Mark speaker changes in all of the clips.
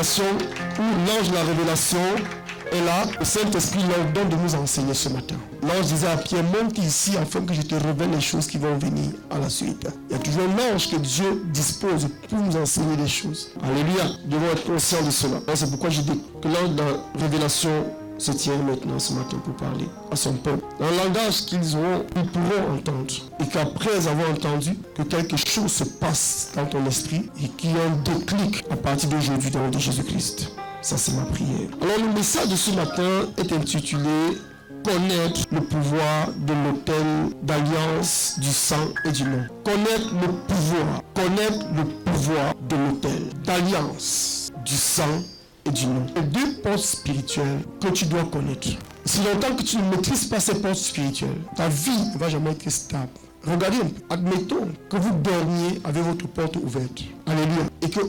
Speaker 1: révélation, où l'ange de la révélation est là, le Saint-Esprit leur donne de nous enseigner ce matin. L'ange disait à Pierre, monte ici afin que je te révèle les choses qui vont venir à la suite. Il y a toujours un ange que Dieu dispose pour nous enseigner des choses. Alléluia, nous devons être conscients de cela. C'est pourquoi je dis que l'ange de la révélation se tient maintenant ce matin pour parler à son peuple. Dans le langage qu'ils pourront entendre. Et qu'après avoir entendu que quelque chose se passe dans ton esprit et qu'il y a un déclic à partir d'aujourd'hui dans le nom de Jésus-Christ. Ça, c'est ma prière. Alors, le message de ce matin est intitulé « Connaître le pouvoir de l'autel d'alliance du sang et du nom ». Connaître le pouvoir de l'autel d'alliance du sang et du nom. Les deux portes spirituelles que tu dois connaître. Si longtemps que tu ne maîtrises pas ces portes spirituelles, ta vie ne va jamais être stable. Regardez un peu. Admettons que vous dormiez avec votre porte ouverte. Alléluia. Et que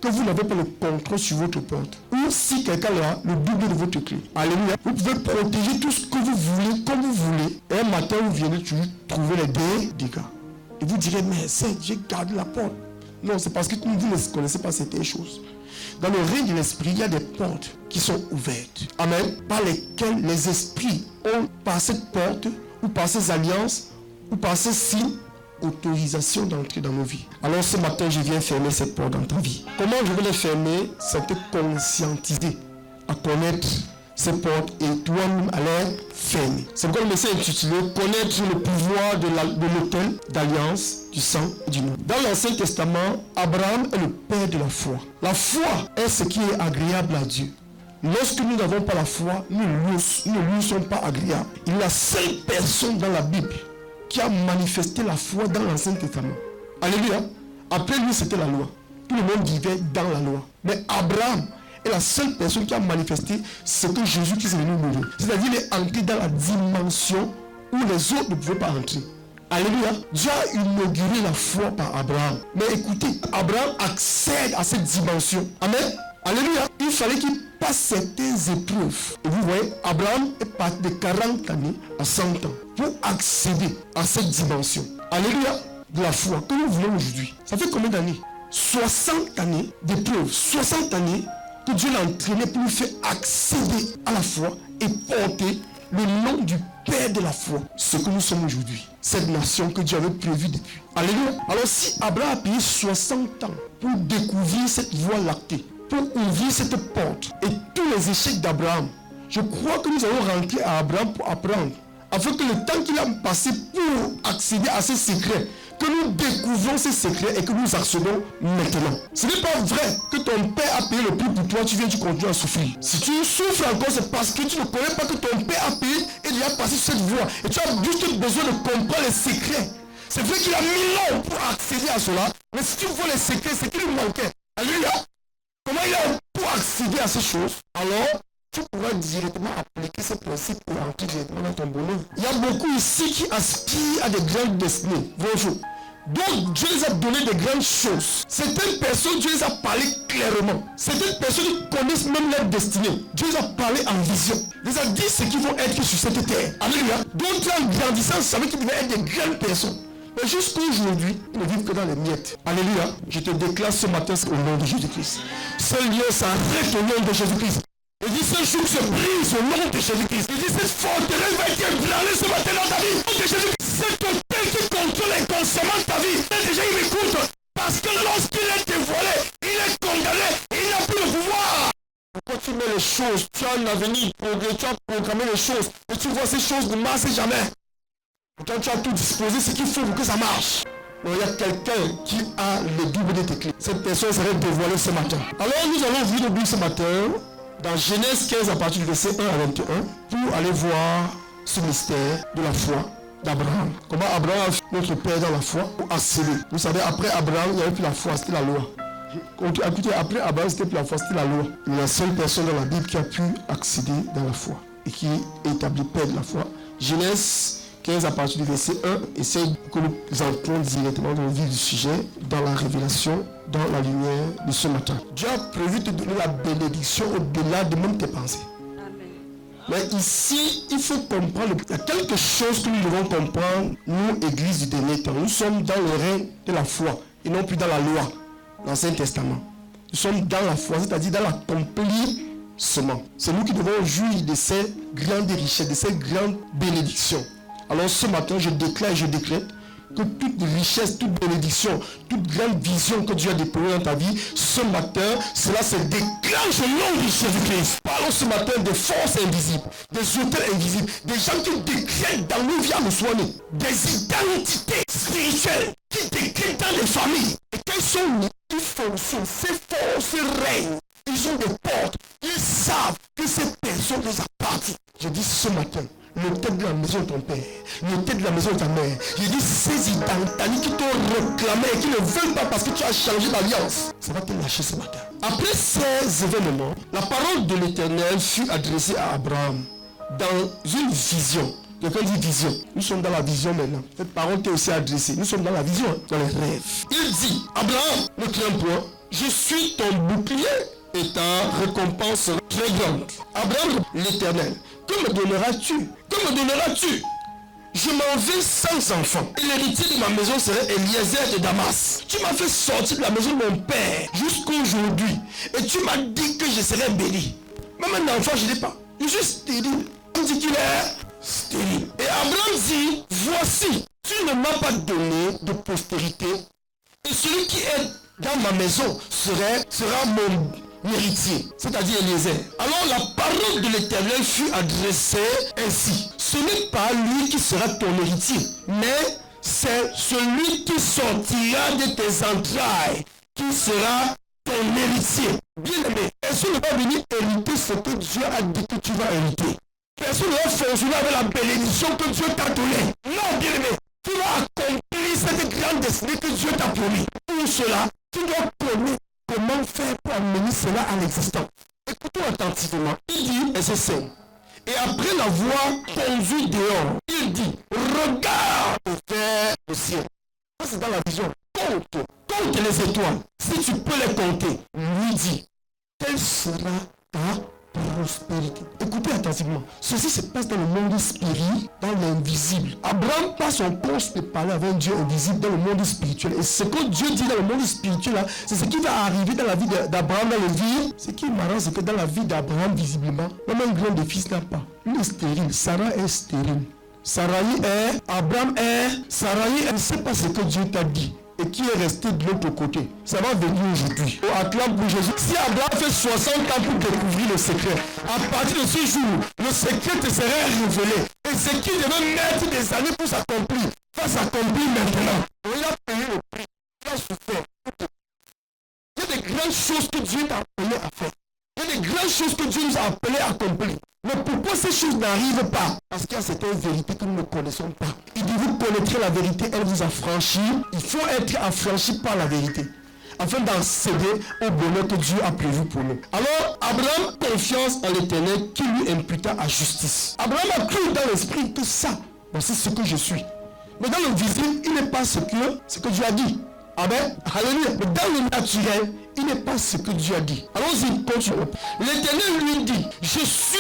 Speaker 1: vous n'avez pas le contrôle sur votre porte. Ou si quelqu'un a le double de votre clé. Alléluia. Vous pouvez protéger tout ce que vous voulez, comme vous voulez. Et un matin, vous venez toujours trouver les dégâts. Et vous direz, mais j'ai gardé la porte. Non, c'est parce que vous ne connaissez pas certaines choses. Dans le règne de l'esprit, il y a des portes qui sont ouvertes. Amen. Par lesquelles les esprits ont, par cette porte, ou par ces alliances, ou par ces signes, autorisation d'entrer dans nos vies. Alors ce matin, je viens fermer cette porte dans ta vie. Comment je vais les fermer? C'est te conscientiser à connaître ces portes et toi-même à les fermer. C'est pourquoi le message est intitulé « Connaître le pouvoir de l'autel d'alliance du sang et du nom ». Dans l'Ancien Testament, Abraham est le père de la foi. La foi est ce qui est agréable à Dieu. Lorsque nous n'avons pas la foi, nous ne lui sommes pas agréables. Il est la seule personne dans la Bible qui a manifesté la foi dans l'Ancien Testament. Alléluia. Après lui, c'était la loi. Tout le monde vivait dans la loi. Mais Abraham est la seule personne qui a manifesté ce que Jésus-Christ est venu mourir. C'est-à-dire, il est entré dans la dimension où les autres ne pouvaient pas entrer. Alléluia. Dieu a inauguré la foi par Abraham. Mais écoutez, Abraham accède à cette dimension. Amen. Alléluia. Il fallait qu'il passe certaines épreuves. Et vous voyez, Abraham est parti de 40 années à 100 ans pour accéder à cette dimension. Alléluia. De la foi que nous voulons aujourd'hui. Ça fait combien d'années? 60 années d'épreuves. 60 années que Dieu l'a entraîné pour lui faire accéder à la foi et porter le nom du Père de la foi. Ce que nous sommes aujourd'hui. Cette nation que Dieu avait prévue depuis. Alléluia. Alors si Abraham a payé 60 ans pour découvrir cette voie lactée, pour ouvrir cette porte et tous les échecs d'Abraham, je crois que nous allons rentrer à Abraham pour apprendre. Afin que le temps qu'il a passé pour accéder à ces secrets, que nous découvrons ces secrets et que nous accédons maintenant. Ce n'est pas vrai que ton père a payé le prix pour toi, tu continues à souffrir. Si tu souffres encore, c'est parce que tu ne connais pas que ton père a payé et il a passé sur cette voie. Et tu as juste besoin de comprendre les secrets. C'est vrai qu'il a mis long pour accéder à cela, mais si tu vois les secrets, c'est qu'il lui manquait. Alléluia. Comment il a pour accéder à ces choses? Alors, tu pourras directement appliquer ces principes pour entrer directement dans ton bonheur. Il y a beaucoup ici qui aspirent à des grandes destinées. Bonjour. Donc Dieu les a donné des grandes choses. Certaines personnes, Dieu les a parlé clairement. Certaines personnes connaissent même leur destinée. Dieu les a parlé en vision. Il les a dit ce qu'ils vont être sur cette terre. Alléluia. D'autres en grandissant savaient qu'ils devaient être des grandes personnes. Mais jusqu'à aujourd'hui, ils ne vivent que dans les miettes. Alléluia. Je te déclare ce matin au nom de Jésus-Christ. Ce lieu s'arrête au nom de Jésus-Christ. Il dit ce jour se brise au nom de Jésus-Christ. Il dit cette forteresse va être ébranlée ce matin dans ta vie. Au nom de Jésus-Christ. Cet hôtel qui contrôle inconsciemment ta vie. Déjà il m'écoute. Parce que lorsqu'il est dévoilé, il est condamné. Il n'a plus de pouvoir. Pourquoi tu mets les choses? Tu as un avenir progrès, tu as programmé les choses. Et tu vois ces choses ne marchent jamais. Pourtant tu as tout disposé ce qu'il faut pour que ça marche. Mais il y a quelqu'un qui a le double de tes clés. Cette personne serait dévoilée ce matin. Alors nous allons ouvrir le Bible ce matin dans Genèse 15 à partir du verset 1 à 21 pour aller voir ce mystère de la foi d'Abraham. Comment Abraham, notre père dans la foi, pour accéder. Vous savez, après Abraham, il n'y avait plus la foi, c'était la loi. Écoutez, après Abraham, c'était plus la foi, c'était la loi. Il est la seule personne dans la Bible qui a pu accéder dans la foi et qui est établi père de la foi. Genèse 15 à partir du verset 1, essaye que nous entrons directement dans le vif du sujet, dans la révélation, dans la lumière de ce matin. Dieu a prévu de te donner la bénédiction au-delà de même tes pensées. Amen. Mais ici, il faut comprendre, il y a quelque chose que nous devons comprendre, nous, Église du dernier temps. Nous sommes dans le règne de la foi et non plus dans la loi, l'Ancien Testament. Nous sommes dans la foi, c'est-à-dire dans l'accomplissement. C'est nous qui devons jouir de ces grandes richesses, de ces grandes bénédictions. Alors ce matin, je déclare et je décrète que toute richesse, toute bénédiction, toute grande vision que Dieu a déployée dans ta vie, ce matin, cela se déclenche au nom de Jésus-Christ. Parlons ce matin des forces invisibles, des auteurs invisibles, des gens qui décrètent dans nos vies à nous soigner, des identités spirituelles qui décrètent dans les familles. Et quand ils sont mis, ils fonctionnent, ces forces règnent. Ils ont des portes, ils savent que ces personnes les appartiennent. Je dis ce matin, le tête de la maison de ton père, le tête de la maison de ta mère, je dis ces identités qui t'ont réclamé et qui ne veulent pas parce que tu as changé d'alliance, ça va te lâcher ce matin. Après ces événements, la parole de l'Éternel fut adressée à Abraham dans une vision. Quelqu'un dit vision. Nous sommes dans la vision maintenant. Cette parole t'est aussi adressée. Nous sommes dans la vision, dans les rêves. Il dit, Abraham, ne crains point, je suis ton bouclier et ta récompense sera très grande. Abraham, l'Éternel, que me donneras-tu? Que me donneras-tu? Je m'en vais sans enfant. Et l'héritier de ma maison serait Eliezer de Damas. Tu m'as fait sortir de la maison de mon père jusqu'aujourd'hui. Et tu m'as dit que je serais béni. Même un enfant, je n'ai pas. Je suis stérile. On dit qu'il est stérile. Et Abraham dit, voici, tu ne m'as pas donné de postérité. Et celui qui est dans ma maison sera mon héritier, c'est-à-dire Eliezer. Alors la parole de l'Éternel fut adressée ainsi. Ce n'est pas lui qui sera ton héritier, mais c'est celui qui sortira de tes entrailles qui sera ton héritier. Bien aimé, personne ne va venir hériter ce que Dieu a dit que tu vas hériter. Personne ne va fonctionner avec la bénédiction que Dieu t'a donnée. Non, bien aimé, tu vas accomplir cette grande destinée que Dieu t'a promis. Pour cela, tu dois connaître comment faire pour amener cela à l'existence. Écoutons attentivement. Il dit, et c'est simple. Et après l'avoir conduit dehors, il dit, regarde vers le ciel. Ça c'est dans la vision. Compte les étoiles. Si tu peux les compter, lui dit, quelle sera ta prospérité. Écoutez attentivement. Ceci se passe dans le monde spirituel, dans l'invisible. Abraham passe son poste de parler avec un Dieu invisible dans le monde spirituel. Et ce que Dieu dit dans le monde spirituel, là, c'est ce qui va arriver dans la vie d'Abraham dans le vie. Ce qui est marrant, c'est que dans la vie d'Abraham, visiblement, même un grand de fils n'a pas. Il est stérile. Sarah est stérile. Sarai est, Abraham est, Sarai, elle ne sait pas ce que Dieu t'a dit. Et qui est resté de l'autre côté. Ça va venir aujourd'hui. Acclame pour Jésus. Si Abraham fait 60 ans pour découvrir le secret, à partir de ce jour, le secret te sera révélé. Et ce qui devait mettre des années pour s'accomplir, va s'accomplir maintenant. Il a payé le prix. Il a souffert. Il y a des grandes choses que Dieu t'a appelé à faire. Il y a des grandes choses que Dieu nous a appelés à accomplir. Mais pourquoi ces choses n'arrivent pas? Parce qu'il y a certaines vérités que nous ne connaissons pas. Il dit, vous connaîtrez la vérité, elle vous affranchit. Il faut être affranchi par la vérité, afin d'accéder au bonheur que Dieu a prévu pour nous. Alors, Abraham, confiance en l'Éternel qui lui imputa à justice. Abraham a cru dans l'esprit que ça, c'est ce que je suis. Mais dans le visible, il n'est pas ce que Dieu a dit. Amen. Alléluia. Mais dans le naturel, il n'est pas ce que Dieu a dit. Allons-y, continuons. L'Éternel lui dit, je suis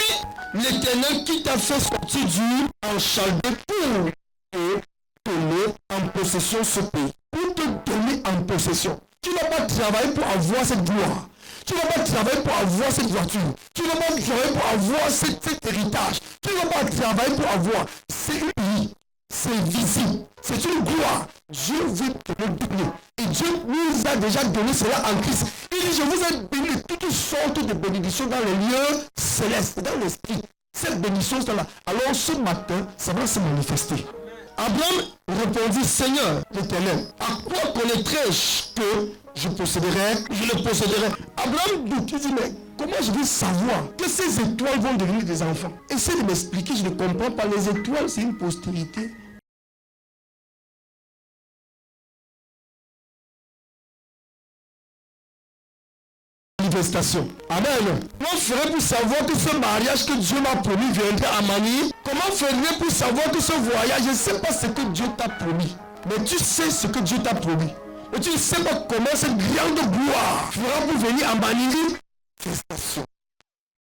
Speaker 1: l'Éternel qui t'a fait sortir du en Chaldée pour te donner en possession ce pays. Pour te donner en possession. Tu n'as pas travaillé pour avoir cette gloire. Tu n'as pas travaillé pour avoir cette voiture. Tu n'as pas travaillé pour avoir cet héritage. Tu n'as pas travaillé pour avoir. C'est un pays. C'est visible. C'est une gloire. Dieu veut te le donner. Et Dieu nous a déjà donné cela en Christ. Il dit, je vous ai béni toutes sortes de bénédictions dans les lieux célestes, dans l'esprit. Cette bénédiction est là. Alors ce matin, ça va se manifester. Abraham répondit, Seigneur l'Éternel, à quoi connaîtrai-je que je le posséderai? Abraham doute, il dit, mais comment je vais savoir que ces étoiles vont devenir des enfants? Essaye de m'expliquer, je ne comprends pas. Les étoiles, c'est une postérité. Amen. Comment ferais pour savoir que ce mariage que Dieu m'a promis viendrait à Manille? Comment ferais pour savoir que ce voyage, je ne sais pas ce que Dieu t'a promis. Mais tu sais ce que Dieu t'a promis. Mais tu ne sais pas comment cette grande gloire fera pour venir à Manille. Manifestation.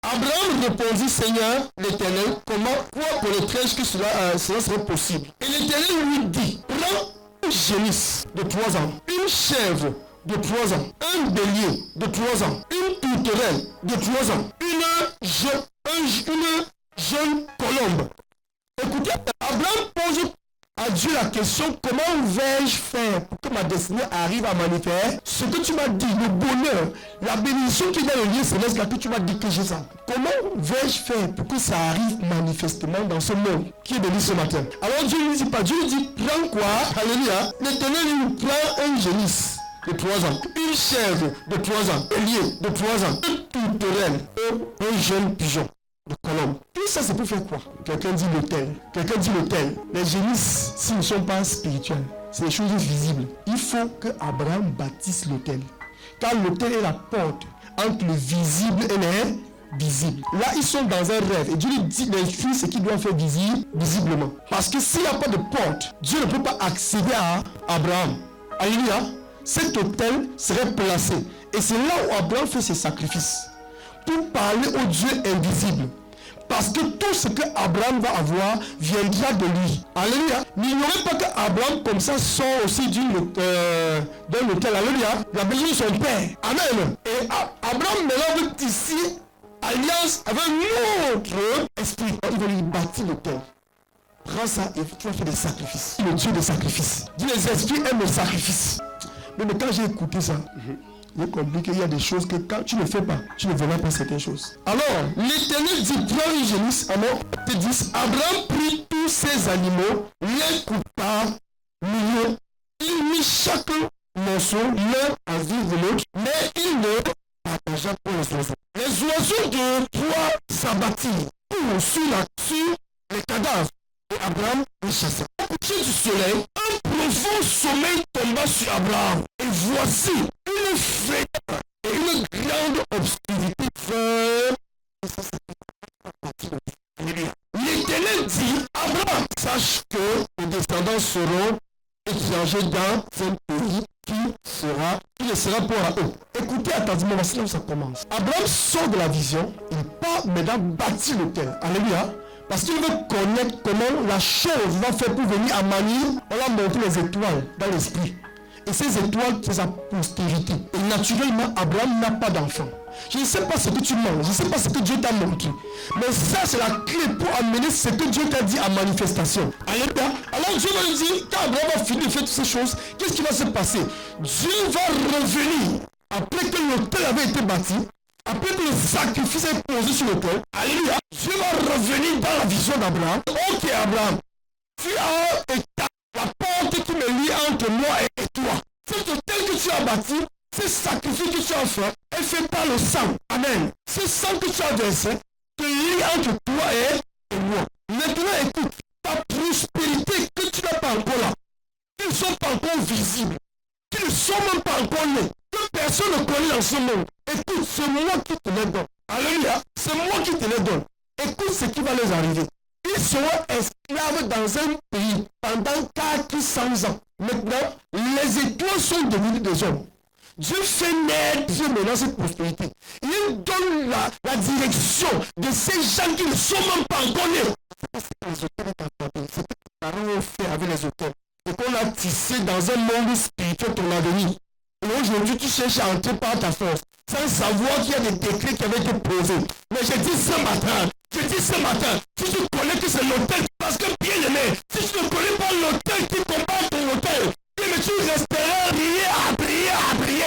Speaker 1: Abraham répondit, Seigneur l'Éternel, quoi connaîtrais-je que cela serait possible? Et l'Éternel lui dit, prends une génisse de 3 ans, une chèvre de 3 ans, un bélier de 3 ans, une tourterelle de 3 ans, une jeune colombe. Écoutez, Abraham pose à Dieu la question, comment vais-je faire pour que ma destinée arrive à manifester ce que tu m'as dit, le bonheur, la bénédiction qui est dans le lieu céleste, là que tu m'as dit que j'ai ça. Comment vais-je faire pour que ça arrive manifestement dans ce monde qui est béni ce matin? Alors Dieu ne lui dit pas, Dieu lui dit, prends quoi? Alléluia. L'Éternel lui prend un génisse de 3 ans, une chèvre de 3 ans, un lieu de 3 ans, une tourterelle et un jeune pigeon de colombe. Tout ça, c'est pour faire quoi? Quelqu'un dit l'autel. Quelqu'un dit l'autel. Les génisses, s'ils ne sont pas spirituels, c'est des choses visibles. Il faut que Abraham bâtisse l'autel. Car l'autel est la porte entre le visible et les visibles. Là, ils sont dans un rêve. Et Dieu lui dit, l'instruit ce qu'il doit faire visiblement. Parce que s'il n'y a pas de porte, Dieu ne peut pas accéder à Abraham. Alléluia. Cet autel serait placé. Et c'est là où Abraham fait ses sacrifices. Pour parler au Dieu invisible. Parce que tout ce que Abraham va avoir viendra de lui. Alléluia. N'ignorez pas qu'Abraham comme ça sort aussi d'un hôtel. Alléluia. Il a besoin de son père. Amen. Et Abraham maintenant veut tisser alliance avec un autre esprit. Il va lui bâtir l'hôtel. Prends ça et tu vas faire des sacrifices. Le Dieu des sacrifices. Dis, les esprits aiment le sacrifice. Mais quand j'ai écouté ça, j'ai compris qu'il y a des choses que quand tu ne fais pas, tu ne verras pas certaines choses. Alors, l'Éternel dit, prends une génisse, alors, te dit, Abraham prit tous ces animaux, les coupa, milieu, il mit chaque morceau l'un à vivre de l'autre, mais il ne partagea pas les oiseaux. Les oiseaux de proie s'abattirent sur les cadavres, et Abraham les chassa. Au coucher du soleil, un profond sommeil tomba sur Abraham, et voici, une frayeur et une grande obscurité vint. L'Éternel dit, Abraham, sache que les descendants seront étrangers dans un pays qui ne sera pas à eux. Écoutez attentivement, c'est là où ça commence. Abraham sort de la vision, il part maintenant bâtir l'autel. Alléluia. Parce qu'il veut connaître comment la chose va faire pour venir à manier. On a montré les étoiles dans l'esprit. Et ces étoiles, c'est sa postérité. Et naturellement, Abraham n'a pas d'enfant. Je ne sais pas ce que tu manges, je ne sais pas ce que Dieu t'a montré. Mais ça, c'est la clé pour amener ce que Dieu t'a dit à manifestation. Alléluia. Alors Dieu va lui dire, quand Abraham va finir de faire toutes ces choses, qu'est-ce qui va se passer? Dieu va revenir, après que l'autel avait été bâti, après que le sacrifice est posé sur l'autel. Alléluia. Dieu va revenir dans la vision d'Abraham. Ok Abraham, tu as la porte qui me lie entre moi et toi. Cet autel que tu as bâti, ce sacrifice que tu as fait, est fait par le sang. Amen. Ce sang que tu as versé te lie entre toi et moi. Maintenant, écoute, ta prospérité que tu n'as pas encore là, qui ne sont pas encore visibles, qui ne sont même pas encore nés, que personne ne connaît dans ce monde. Écoute, c'est moi qui te les donne. Alléluia. C'est moi qui te les donne. Écoute ce qui va les arriver. Ils seront esclaves dans un pays pendant 400 ans. Maintenant, les étoiles sont devenues des hommes. Dieu fait naître maintenant cette prospérité. Il donne la direction de ces gens qui ne sont même pas encore nés. C'est ce que les parents ont fait avec les hôtels. Et qu'on a tissé dans un monde spirituel ton avenir. Et aujourd'hui, tu cherches à entrer par ta force, sans savoir qu'il y a des décrets qui avaient été posés. Mais je dis ce matin, si tu connais que c'est l'autel, parce que bien aimé, si tu ne connais pas l'autel qui combat ton autel, mais tu resteras à prier.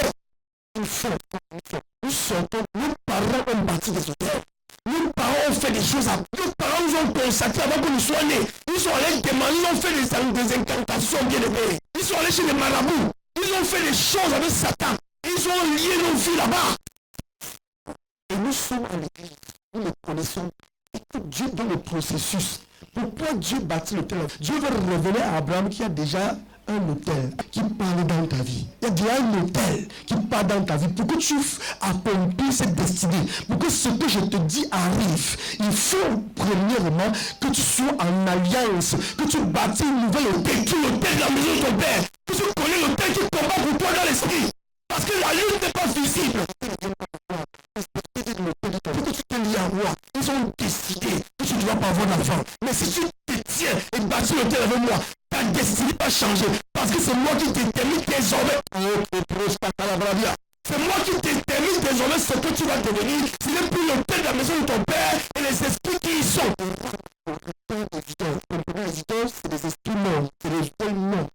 Speaker 1: Nous sortons, nos parents ont bâti des hôtels. Nos parents ont fait des choses, nos parents nous ont consacrés avant que nous soyons nés. Ils sont allés demander, ils ont fait des incantations bien aimées. Ils sont allés chez les marabouts. Ils ont fait des choses avec Satan. Ils ont lié nos vies là-bas. Et nous sommes à l'église. Nous le connaissons. Écoute, Dieu dans le processus. Pourquoi Dieu bâtit l'autel? Dieu veut révéler à Abraham qu'il y a déjà un autel qui parle dans ta vie. Il y a déjà un autel qui parle dans ta vie. Pour que tu accomplisses cette destinée, pour que ce que je te dis arrive, il faut premièrement que tu sois en alliance, que tu bâtis une nouvelle autel, qui est l'autel de la maison de ton père, que tu connais l'autel qui combat pour toi dans l'esprit. Parce que la lutte n'est pas visible. Pour que tu te lies à moi, ils ont décidé que tu ne dois pas avoir d'enfant. Mais si tu te tiens et bâtis l'autel avec moi, ta ta destinée va changer. Parce que c'est moi qui détermine désormais. C'est moi qui détermine désormais ce que tu vas devenir. Ce n'est plus le thème de la maison de ton père et les esprits qui y sont. C'est des esprits morts, c'est des hôtels morts.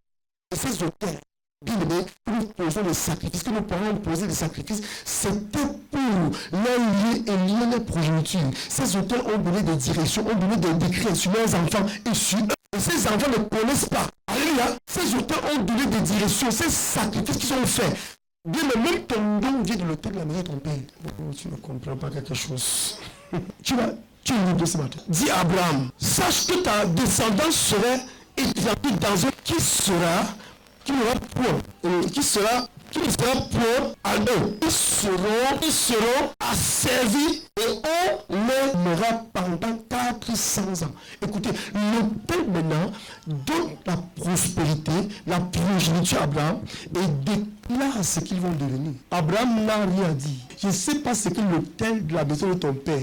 Speaker 1: Et ces hôtels, bien aimés, que nous posons des sacrifices, que nos parents ont posé des sacrifices, c'était pour leur lier et lier les progénitures. Ces hôtels ont donné des directions, ont donné des décrets sur leurs enfants et sur eux. Et ces enfants ne connaissent pas. Alléluia. Ces hôtels ont donné des directions, ces sacrifices qui sont faits. Bien, mais même ton don vient de l'hôtel de la maison de ton père. Oh, tu ne comprends pas quelque chose. Tu es libre ce matin. Dis à Abraham, sache que ta descendance serait établie dans un qui sera point. Qui sera point à eux. Ils seront asservis et on les aimera pendant 400 ans. Écoutez, l'autel maintenant donne la prospérité, la progéniture à Abraham et déclare ce qu'ils vont devenir. Abraham n'a rien dit. Je ne sais pas ce que l'autel de la maison de ton père,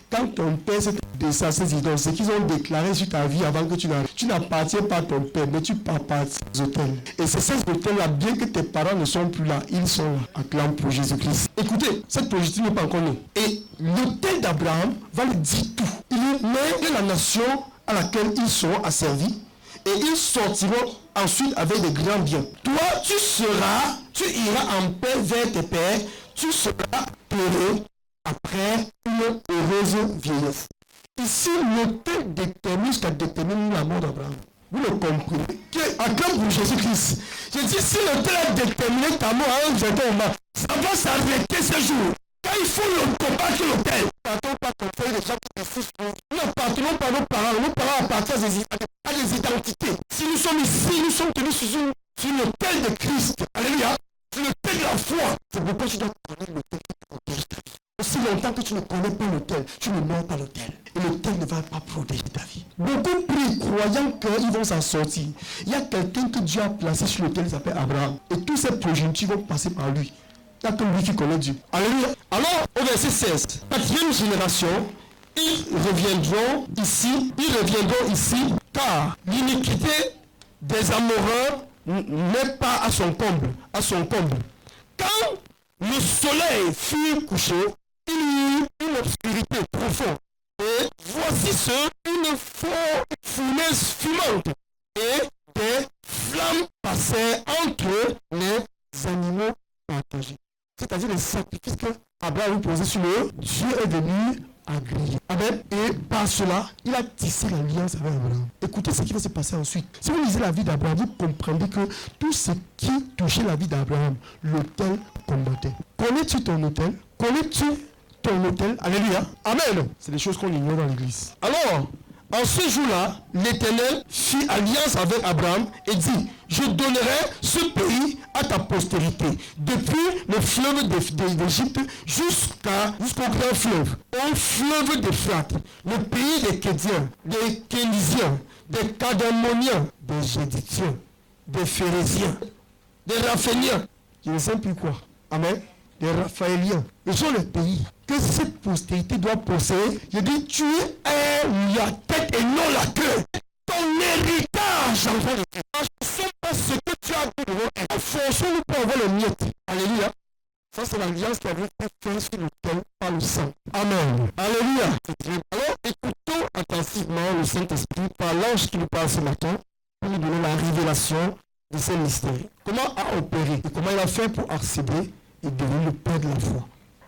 Speaker 1: quand ton père s'est descendu ces idoles, ce qu'ils ont déclaré sur ta vie avant que tu n'arrives. Tu n'appartiens pas à ton père, mais tu appartiens aux hôtels. Et c'est ces hôtels-là, bien que tes parents ne sont plus là, ils sont là. Acclame pour Jésus-Christ. Écoutez, cette progéniture n'est pas encore née. Et l'autel d'Abraham va lui dire tout. Il est né de la nation à laquelle ils seront asservis. Et ils sortiront ensuite avec des grands biens. Toi, tu iras en paix vers tes pères, tu seras heureux après une heureuse vieillesse. Ici, l'autel détermine ce qu'a déterminé la mort d'Abraham. Vous le comprenez. Acclame pour Jésus-Christ. Je dis, si l'autel a déterminé ta mort à un certain moment, ça va s'arrêter ce jour. Quand il faut le combattre l'autel. Nous n'appartenons pas ton père, les gens qui souffrent. Nous n'appartenons pas à nos parents appartiennent à des identités. Si nous sommes ici, nous sommes tenus sur l'autel de Christ. Alléluia. Sur l'autel de la foi. C'est pourquoi tu dois connaître l'autel qui protège ta vie. Aussi longtemps que tu ne connais pas l'autel, tu ne meurs pas l'autel. Et l'autel ne va pas protéger ta vie. Beaucoup prient, croyant qu'ils vont s'en sortir. Il y a quelqu'un que Dieu a placé sur l'autel, il s'appelle Abraham. Et tous ces progénitures vont passer par lui. Il n'y a que lui qui connaît Dieu. Alléluia. Alors, au verset 16, 4e génération, ils reviendront ici, car l'iniquité des Amoréens n'est pas à son comble. Quand le soleil fut couché, il y eut une obscurité profonde. Et voici une fournaise fumante. Et des flammes passaient entre les animaux partagés. C'est-à-dire les sacrifices que Abraham posait sur eux, Dieu est venu agréer. Amen. Et par cela, il a tissé l'alliance avec Abraham. Écoutez ce qui va se passer ensuite. Si vous lisez la vie d'Abraham, vous comprendrez que tout ce qui touchait la vie d'Abraham, l'autel combattait. Connais-tu ton autel? Connais-tu ton autel? Alléluia. Amen. C'est des choses qu'on ignore dans l'église. Alors, en ce jour-là, l'Éternel fit alliance avec Abraham et dit, je donnerai ce pays à ta postérité, depuis le fleuve d'Égypte jusqu'au grand fleuve, au fleuve d'Euphrate, le pays des Kédiens, des Kénisiens, des Kadamoniens, des Géditiens, des Phérésiens, des Raphaéliens, je ne sais plus quoi. Amen. Des Raphaéliens. Ce sont les pays que cette postérité doit posséder. Je dis, tu es la tête et non la queue. Ton héritage, enfant de Dieu. Je ne sais pas ce que tu as dit. Forçons-nous pour avoir les miettes. Alléluia. Ça, c'est l'alliance qui avait été faite sur l'autel par le sang. Amen. Alléluia. Alors, écoutons attentivement le Saint-Esprit par l'ange qui nous parle ce matin pour nous donner la révélation de ces mystères. Comment a opéré et comment il a fait pour accéder et devenir le père de la foi.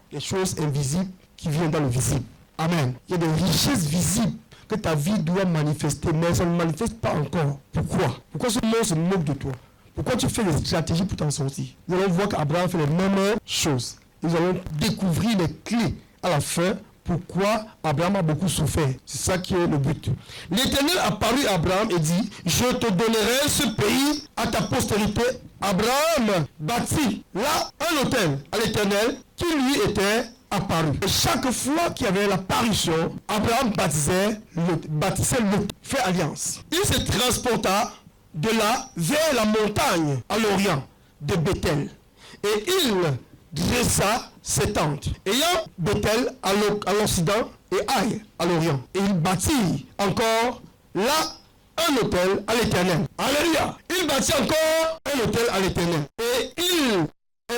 Speaker 1: Les choses invisibles qui viennent dans le visible. Amen. Il y a des richesses visibles que ta vie doit manifester, mais ça ne manifeste pas encore. Pourquoi ce monde se moque de toi? Pourquoi tu fais des stratégies pour t'en sortir? Nous allons voir qu'Abraham fait les mêmes choses. Nous allons découvrir les clés à la fin. Pourquoi Abraham a beaucoup souffert. C'est ça qui est le but. L'Éternel apparut à Abraham et dit, je te donnerai ce pays à ta postérité. Abraham bâtit là un autel à l'Éternel qui lui était apparu. Et chaque fois qu'il y avait l'apparition, Abraham bâtissait l'autel, fait alliance. Il se transporta de là vers la montagne à l'orient de Bethel. Et il dressa ses tentes, ayant Bethel à l'occident et Aïe à l'orient. Et il bâtit encore là un autel à l'Éternel. Alléluia. Il bâtit encore un autel à l'Éternel. Et il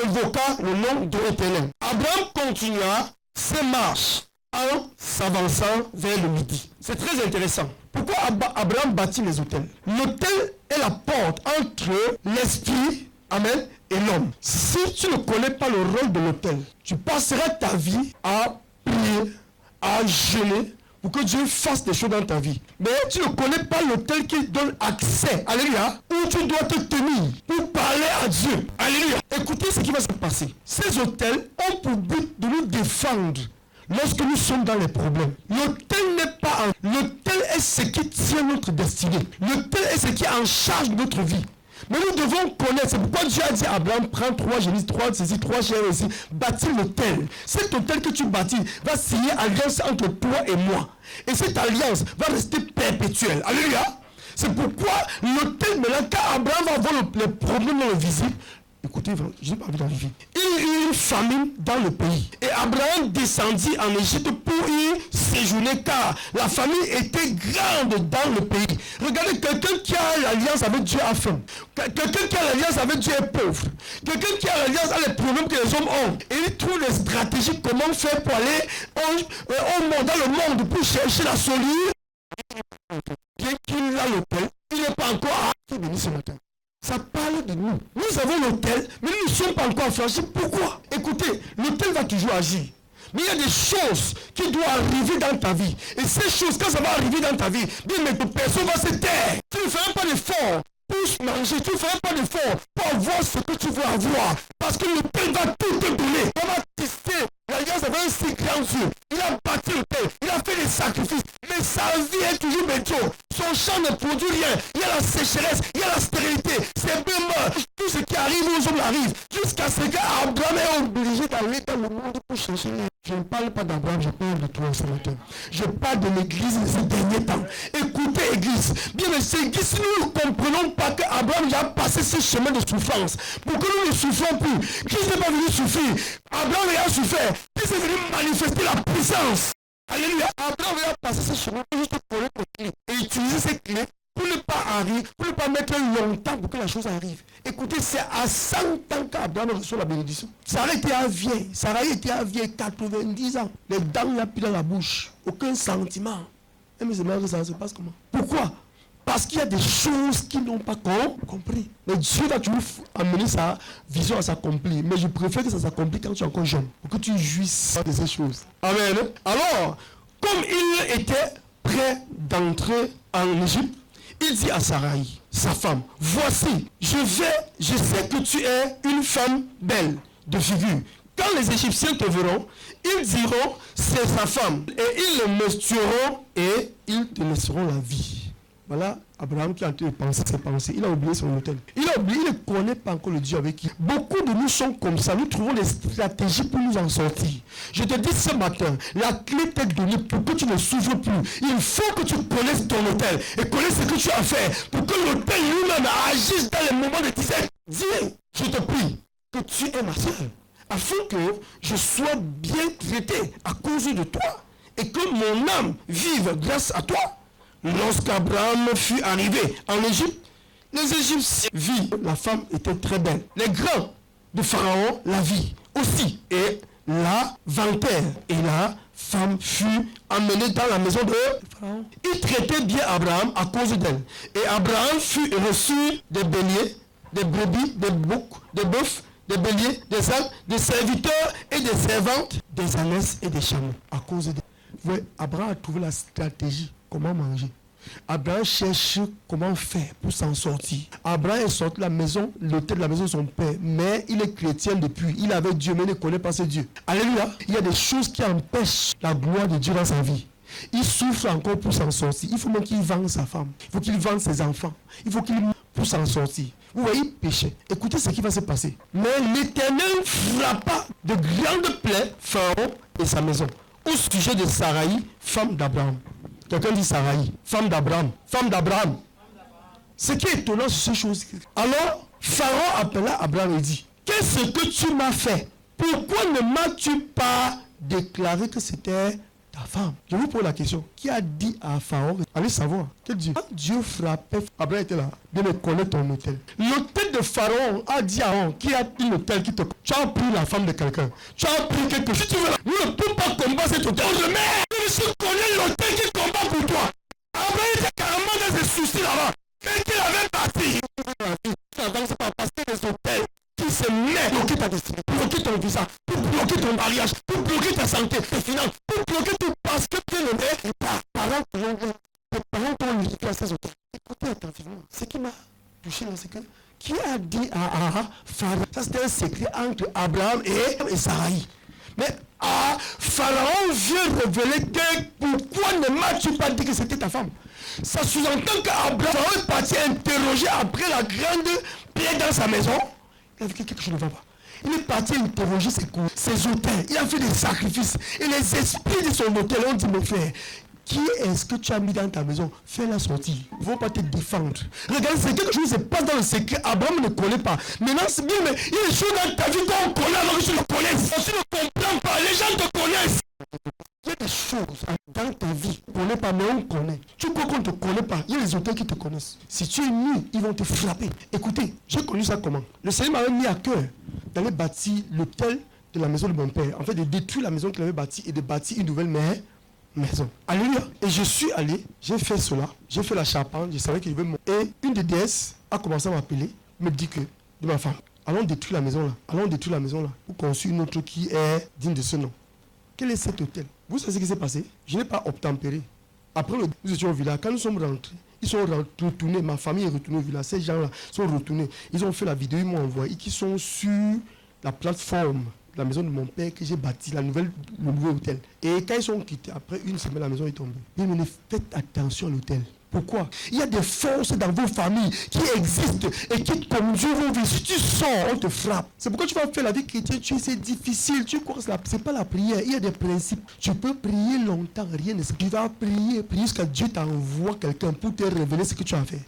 Speaker 1: invoqua le nom de l'Éternel. Abraham continua ses marches en s'avançant vers le midi. C'est très intéressant. Pourquoi Abraham bâtit les autels? L'autel est la porte entre l'esprit, amen, et l'homme. Si tu ne connais pas le rôle de l'autel, tu passeras ta vie à prier, à jeûner, pour que Dieu fasse des choses dans ta vie. Mais tu ne connais pas l'autel qui donne accès, alléluia, où tu dois te tenir pour parler à Dieu. Alléluia. Écoutez ce qui va se passer. Ces autels ont pour but de nous défendre lorsque nous sommes dans les problèmes. L'autel n'est pas l'autel est ce qui tient notre destinée. L'autel est ce qui est en charge de notre vie. Mais nous devons connaître, c'est pourquoi Dieu a dit à Abraham, prends 3 génisses, 3 ceci, 3 chairs ici, bâtis l'autel. Cet autel que tu bâtis va signer alliance entre toi et moi. Et cette alliance va rester perpétuelle. Alléluia. C'est pourquoi l'autel, maintenant, quand Abraham va avoir les problèmes dans le visible, écoutez, je n'ai pas envie d'arriver. Il y eut une famine dans le pays. Et Abraham descendit en Égypte pour y séjourner car la famine était grande dans le pays. Regardez, quelqu'un qui a l'alliance avec Dieu a faim. Quelqu'un qui a l'alliance avec Dieu est pauvre. Quelqu'un qui a l'alliance a les problèmes que les hommes ont. Et il trouve des stratégies comment faire pour aller dans le monde pour chercher la solitude. Bien qu'il a l'autel, il n'est pas encore à ce matin. Ça parle de nous. Nous avons l'autel, mais nous ne sommes pas encore affranchis. Pourquoi? Écoutez, l'autel va toujours agir. Mais il y a des choses qui doivent arriver dans ta vie. Et ces choses, quand ça va arriver dans ta vie, bien, mais personne va se taire. Tu ne feras pas d'effort pour manger. Tu ne feras pas d'effort pour avoir ce que tu veux avoir. Parce que l'autel va tout te donner. On va tester. L'alliance avait un si grand Dieu. Il a bâti l'autel. Il a fait des sacrifices. Mais sa vie est toujours médiocre. Son champ ne produit rien. Il y a la sécheresse. Il y a la stérilité. C'est mort. Tout ce qui arrive aux hommes arrive. Jusqu'à ce qu'Abraham est obligé d'aller dans le monde pour chercher. Je ne parle pas d'Abraham, je parle de toi ce matin. Je parle de l'église de ces derniers temps. Écoutez, église. Bien, mais c'est église, si nous ne comprenons pas qu'Abraham a passé ce chemin de souffrance, pour que nous ne souffrons plus. Christ n'est pas venu souffrir. Abraham a souffert. Christ est venu manifester la puissance. Alléluia. Abraham a passé ce chemin pour juste connaître les clés et utiliser ces clés pour ne pas arriver, pour ne pas mettre longtemps pour que la chose arrive. Écoutez, c'est à 100 ans qu'Abraham reçoit la bénédiction. Sarah était à vieille. Sarah était à vieille, 90 ans. Les dents, il n'y a plus dans la bouche. Aucun sentiment. Mais c'est marrant que ça se passe comment? Pourquoi? Parce qu'il y a des choses qu'ils n'ont pas compris. Mais Dieu va toujours amener sa vision à s'accomplir. Mais je préfère que ça s'accomplisse quand tu es encore jeune. Pour que tu jouisses de ces choses. Amen. Alors, comme il était prêt d'entrer en Égypte, il dit à Sarai, sa femme, voici, je sais que tu es une femme belle de figure. Quand les Égyptiens te verront, ils diront, c'est sa femme. Et ils le meurtrieront et ils te laisseront la vie. Voilà Abraham qui a en train de penser ses pensées. Il a oublié son hôtel. Il a oublié, il ne connaît pas encore le Dieu avec qui. Beaucoup de nous sont comme ça. Nous trouvons des stratégies pour nous en sortir. Je te dis ce matin, la clé t'est donnée pour que tu ne souffres plus. Il faut que tu connaisses ton hôtel et connaisses ce que tu as fait pour que l'hôtel lui-même agisse dans les moments de disette. Dis, je te prie que tu es ma soeur, afin que je sois bien traité à cause de toi et que mon âme vive grâce à toi. Lorsqu'Abraham fut arrivé en Égypte, les Égyptiens virent la femme était très belle. Les grands de Pharaon la virent aussi et la vantèrent. Et la femme fut emmenée dans la maison de Pharaon. Il traitait bien Abraham à cause d'elle. Et Abraham fut reçu des béliers, des brebis, des boucs, des bœufs, des béliers, des ânes, des serviteurs et des servantes, des ânesses et des chameaux à cause d'elle. Vous voyez, Abraham a trouvé la stratégie. Comment manger? Abraham cherche comment faire pour s'en sortir. Abraham est sorti de la maison, l'hôtel de la maison de son père, mais il est chrétien depuis. Il avait Dieu, mais il ne connaît pas ce Dieu. Alléluia. Il y a des choses qui empêchent la gloire de Dieu dans sa vie. Il souffre encore pour s'en sortir. Il faut même qu'il vende sa femme. Il faut qu'il vende ses enfants. Il faut qu'il pour s'en sortir. Vous voyez, il péchait. Écoutez ce qui va se passer. Mais l'Éternel frappa de grandes plaies Pharaon et sa maison. Au sujet de Sarai, femme d'Abraham. Quelqu'un dit Sarai, femme d'Abraham. Femme d'Abraham. Ce qui est étonnant sur ces choses. Alors, Pharaon appela Abraham et dit, qu'est-ce que tu m'as fait? Pourquoi ne m'as-tu pas déclaré que c'était ta femme. Je vous pose la question. Qui a dit à Pharaon, allez savoir, que Dieu, quand Dieu frappait, Abraham était là, de me connaître ton hôtel. L'hôtel de Pharaon a dit à Aaron, qui a dit l'hôtel qui te... Tu as pris la femme de quelqu'un. Tu as pris quelque chose. Si tu veux, nous ne pouvons pas combattre cet hôtel. Mais je connais l'hôtel qui combat pour toi. Abraham était carrément dans des soucis là-bas. Quelqu'un avait parti. C'est pas parce que les hôtels qui se mettent pour bloquer ta destinée, pour bloquer ton visa, pour bloquer ton mariage, pour bloquer ta santé, tes finances, pour bloquer tout parce que tu es le maire. Tes parents t'ont limité à ces hôtels. Écoutez attentivement. Ce qui m'a touché là, c'est que qui a dit à Pharaon, ça c'était un secret entre Abraham et Sarai. Mais Pharaon vient révéler que pourquoi ne m'as-tu pas dit que c'était ta femme? Ça sous-entend qu'Abraham est parti interroger après la grande plaie dans sa maison. Il a vu que quelque chose ne va pas. Il est parti interroger ses hôtels. Il a fait des sacrifices. Et les esprits de son hôtel ont dit, mon frère, qui est-ce que tu as mis dans ta maison? Fais-la sortir. Ils ne vont pas te défendre. Regardez, c'est quelque chose qui se passe dans le secret. Abraham ne connaît pas. Maintenant, c'est bien, mais il y a des choses dans ta vie qu'on connaît alors que tu ne connais. Si tu ne comprends pas, les gens te connaissent. Il y a des choses dans ta vie qu'on ne connaît pas, mais on connaît. Tu crois qu'on ne te connaît pas. Il y a les hôtels qui te connaissent. Si tu es nu, ils vont te frapper. Écoutez, j'ai connu ça comment? Le Seigneur m'avait mis à cœur d'aller bâtir l'hôtel de la maison de mon père. En fait, de détruire la maison qu'il avait bâtie et de bâtir une nouvelle maison. Alléluia. Et je suis allé, j'ai fait cela, j'ai fait la charpente, je savais que je vais mourir. Et une des déesses a commencé à m'appeler, me dit que, de ma femme, allons détruire la maison là, pour construire une autre qui est digne de ce nom. Quel est cet hôtel? Vous savez ce qui s'est passé? Je n'ai pas obtempéré. Après, nous étions au village. Quand nous sommes rentrés, ils sont retournés. Ma famille est retournée au village. Ces gens-là sont retournés. Ils ont fait la vidéo, ils m'ont envoyé. Ils sont sur la plateforme de la maison de mon père que j'ai bâti, le nouveau hôtel. Et quand ils sont quittés, après une semaine, la maison est tombée. Mais faites attention à l'hôtel. Pourquoi? Il y a des forces dans vos familles qui existent et qui conduisent vos vies. Si tu sors, on te frappe. C'est pourquoi tu vas faire la vie chrétienne. C'est difficile. Tu crois que c'est pas la prière. Il y a des principes. Tu peux prier longtemps, rien ne se passe. Tu vas prier jusqu'à Dieu t'envoie quelqu'un pour te révéler ce que tu as fait.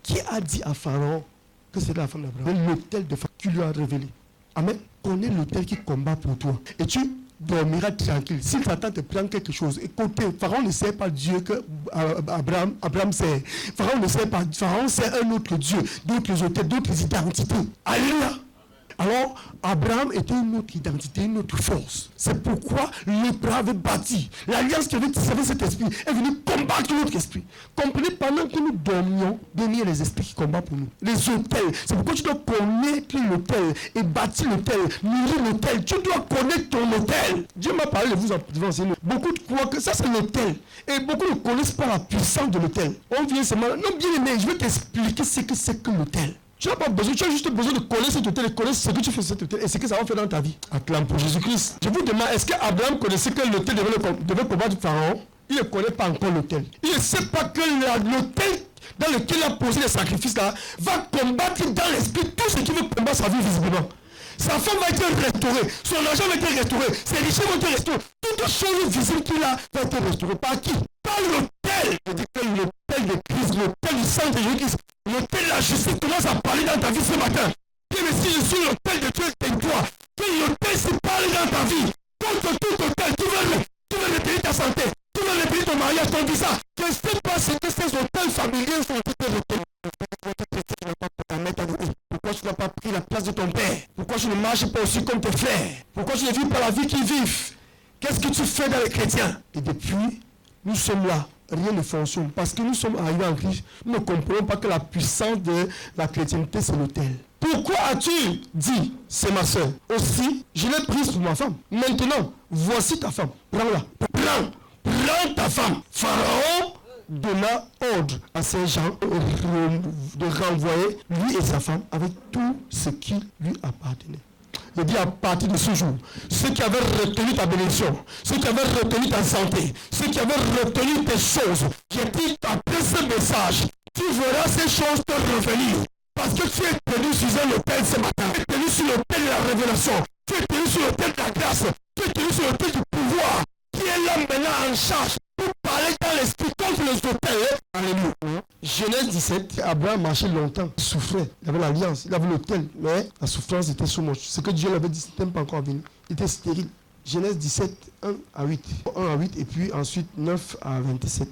Speaker 1: Qui a dit à Pharaon que c'était la femme d'Abraham? L'hôtel de Pharaon qui lui a révélé. Amen. Connais l'hôtel qui combat pour toi. Et tu dormira tranquille. Si Satan te prend quelque chose, écoutez, Pharaon ne sait pas Dieu que Abraham sait. Pharaon ne sait pas. Pharaon sait un autre Dieu, d'autres hôtels, d'autres identités. Alléluia. Alors, Abraham était une autre identité, une autre force. C'est pourquoi l'Abraham avait bâti. L'alliance qui avait servi cet esprit est venue combattre notre esprit. Comprenez, pendant que nous dormions, il y a les esprits qui combattent pour nous. Les hôtels. C'est pourquoi tu dois connaître l'hôtel et bâtir l'hôtel, nourrir l'hôtel. Tu dois connaître ton hôtel. Dieu m'a parlé de vous en enseigner. Beaucoup croient que ça c'est l'hôtel. Et beaucoup ne connaissent pas la puissance de l'hôtel. On vient seulement. Non, bien aimé, je vais t'expliquer ce que c'est que l'hôtel. Tu n'as pas besoin, tu as juste besoin de connaître cet hôtel, de connaître ce que tu fais sur cet hôtel et ce que ça va faire dans ta vie. Acclame pour Jésus-Christ. Je vous demande, est-ce qu'Abraham connaissait que l'hôtel devait combattre Pharaon? Il ne connaît pas encore l'hôtel. Il ne sait pas que l'hôtel dans lequel il a posé les sacrifices là va combattre dans l'esprit tout ce qui veut combattre sa vie visiblement. Sa femme va être restaurée, son argent va être restauré, ses richesses vont être restaurées. Toutes choses visibles qu'il a va être restaurées. Par qui? Par l'hôtel. Je dis que l'hôtel de Christ, l'hôtel du sang de Jésus-Christ, l'hôtel de la justice commence à parler dans ta vie ce matin. Bien, mais si je suis l'hôtel de Dieu, tais-toi. Que l'hôtel se parle dans ta vie. Contre tout hôtel, tu veux retenir ta santé, tu veux retenir ton mariage, ton visa. Je ne sais pas ce que ces hôtels familiaux sont tous hôtels. Pourquoi tu n'as pas pris la place de ton père? Pourquoi tu ne marches pas aussi comme tes frères? Pourquoi tu ne vis pas la vie qu'ils vivent? Qu'est-ce que tu fais dans les chrétiens? Et depuis, nous sommes là. Rien ne fonctionne. Parce que nous sommes arrivés en Christ. Nous ne comprenons pas que la puissance de la chrétienté, c'est l'autel. Pourquoi as-tu dit, c'est ma soeur? Aussi, je l'ai prise pour ma femme. Maintenant, voici ta femme. Prends-la. Prends ta femme. Pharaon donna ordre à ces gens de renvoyer lui et sa femme avec tout ce qui lui appartenait. Je dis à partir de ce jour, ceux qui avaient retenu ta bénédiction, ceux qui avaient retenu ta santé, ceux qui avaient retenu tes choses, j'ai dit après ce message, tu verras ces choses te revenir. Parce que tu es tenu sur un hôtel ce matin, tu es tenu sur l'hôtel de la révélation, tu es tenu sur l'hôtel de la grâce, tu es tenu sur l'hôtel du pouvoir, qui est là maintenant en charge pour parler dans l'esprit contre les hôtels. Alléluia. Genèse 17, Abraham marchait longtemps, il souffrait, il avait l'alliance, il avait l'hôtel, mais la souffrance était sur moi. Ce que Dieu l'avait dit, c'était pas encore venu. Il était stérile. Genèse 17, 1 à 8. 1 à 8 et puis ensuite 9 à 27.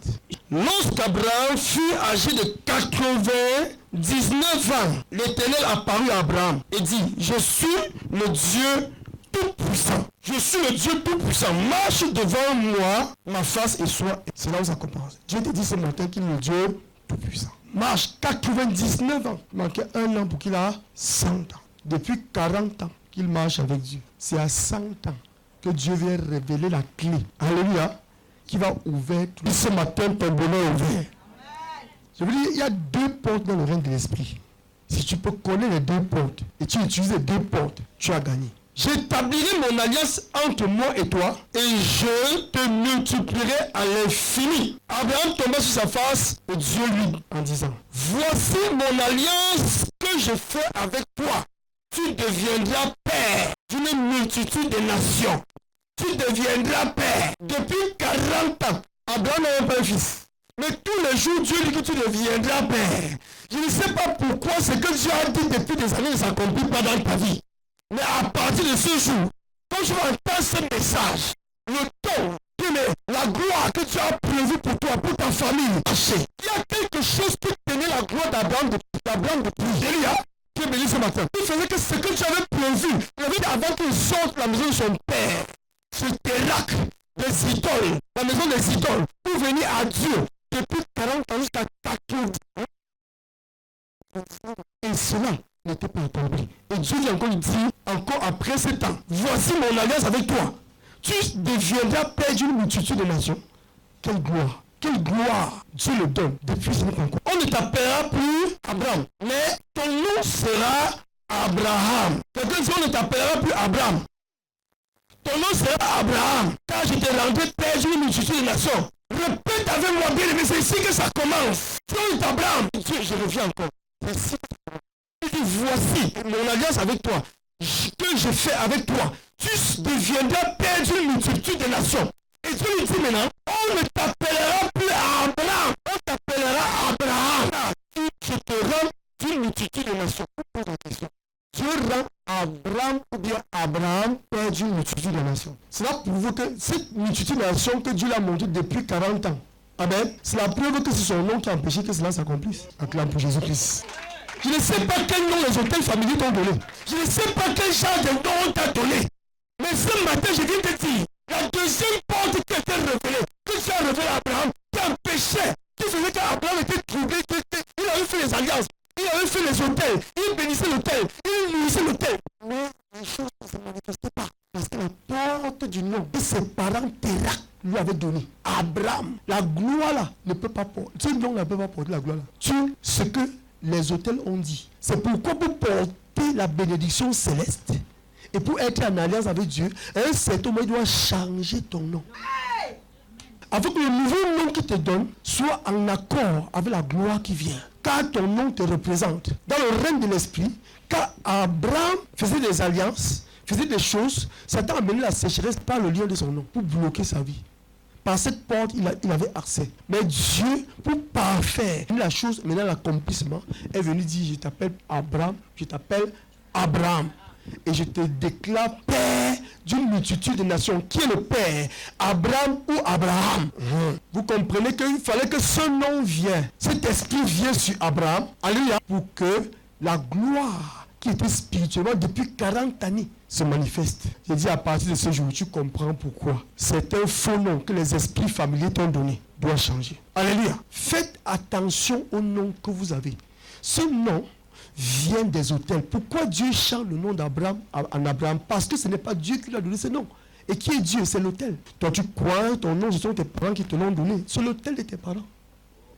Speaker 2: Lorsqu'Abraham fut âgé de 99 ans, l'Éternel apparut à Abraham et dit, je suis le Dieu tout-puissant. Je suis le Dieu tout-puissant. Marche devant moi, ma face et sois.
Speaker 1: C'est là où ça commence. Dieu te dit ce matin qu'il est le Dieu tout-puissant. Marche 99 ans. Il manquait un an pour qu'il ait 100 ans. Depuis 40 ans qu'il marche avec Dieu. C'est à 100 ans que Dieu vient révéler la clé. Alléluia. Qui va ouvrir tout. Ce matin, ton bonheur est ouvert. Je veux dire, il y a 2 portes dans le règne de l'esprit. Si tu peux connaître les 2 portes et tu utilises les 2 portes, tu as gagné.
Speaker 2: J'établirai mon alliance entre moi et toi, et je te multiplierai à l'infini. Abraham tomba sur sa face, et Dieu lui en disant, voici mon alliance que je fais avec toi. Tu deviendras père d'une multitude de nations. Tu deviendras père. Depuis 40 ans, Abraham n'avait pas un fils. Mais tous les jours, Dieu dit que tu deviendras père. Je ne sais pas pourquoi ce que Dieu a dit depuis des années ne s'accomplit pas dans ta vie. Mais à partir de ce jour, quand je vais entendre ce message, le ton, la gloire que tu as prévue pour toi, pour ta famille, il y a quelque chose qui tenait la gloire d'Abraham depuis. Elia, qui est béni ce matin. Il faisait que ce que tu avais prévu, avant qu'il sorte de la maison de son père, ce terrac des idoles, la maison des idoles, pour venir à Dieu depuis 40 ans jusqu'à 80 ans. Et cela n'était pas accompli. Et Dieu lui encore dit, encore après ce temps, voici mon alliance avec toi. Tu deviendras père d'une multitude de nations. Quelle gloire! Quelle gloire Dieu le donne depuis ce temps. On ne t'appellera plus Abraham, mais ton nom sera Abraham. Quelqu'un dit, on ne t'appellera plus Abraham. Ton nom sera Abraham, car je t'ai rendu père d'une multitude de nations. Répète avec moi, bien aimé, c'est ici que ça commence. Ton nom est Abraham. Dieu, je reviens encore. C'est ici. Voici mon alliance avec toi, que je fais avec toi. Tu deviendras père d'une multitude de nations. Et Dieu lui dit maintenant, on ne t'appellera plus Abraham, on t'appellera Abraham. Je te rends d'une multitude de nations. Pose la question. Dieu rend Abraham ou bien Abraham père d'une multitude de nations. Cela prouve que cette multitude de nations que Dieu l'a montrée depuis 40 ans. Amen. C'est la preuve que c'est son nom qui a empêché que cela s'accomplisse. Acclame pour Jésus-Christ. Je ne sais pas quel nom les hôtels familiers t'ont donné. Je ne sais pas quel genre de nom on t'a donné. Mais ce matin, je viens te dire, la deuxième porte qui a été révélée, que tu as révélé à Abraham, qui empêchait, qui faisait qu'Abraham était troublé, il avait fait les alliances, il avait fait les hôtels, il bénissait l'hôtel, il nourrissait l'hôtel. Mais les choses ne se manifestaient pas. Parce que la porte du nom que ses parents Térak lui avaient donné, Abraham, la gloire là ne peut pas porter. Ce nom ne peut pas porter la gloire là. Ce que les hôtels ont dit. C'est pourquoi pour porter la bénédiction céleste et pour être en alliance avec Dieu, un certain moment, il doit changer ton nom. Afin que le nouveau nom qu'il te donne soit en accord avec la gloire qui vient. Car ton nom te représente. Dans le règne de l'esprit, quand Abraham faisait des alliances, faisait des choses, Satan a mené la sécheresse par le lien de son nom pour bloquer sa vie. Par cette porte, il avait accès. Mais Dieu, pour parfaire la chose, maintenant l'accomplissement, est venu dire, je t'appelle Abraham, je t'appelle Abraham. Et je te déclare père d'une multitude de nations. Qui est le père? Abraham ou Abraham? Vous comprenez qu'il fallait que ce nom vienne. Cet esprit vient sur Abraham. Alléluia. Pour que la gloire qui était spirituellement depuis 40 années se manifeste. J'ai dit à partir de ce jour, tu comprends pourquoi. C'est un faux nom que les esprits familiers t'ont donné. Doit changer. Alléluia. Faites attention au nom que vous avez. Ce nom vient des hôtels. Pourquoi Dieu change le nom d'Abraham en Abraham? Parce que ce n'est pas Dieu qui lui a donné ce nom. Et qui est Dieu? C'est l'hôtel. Toi, tu crois ton nom, ce sont tes parents qui te l'ont donné. C'est l'hôtel de tes parents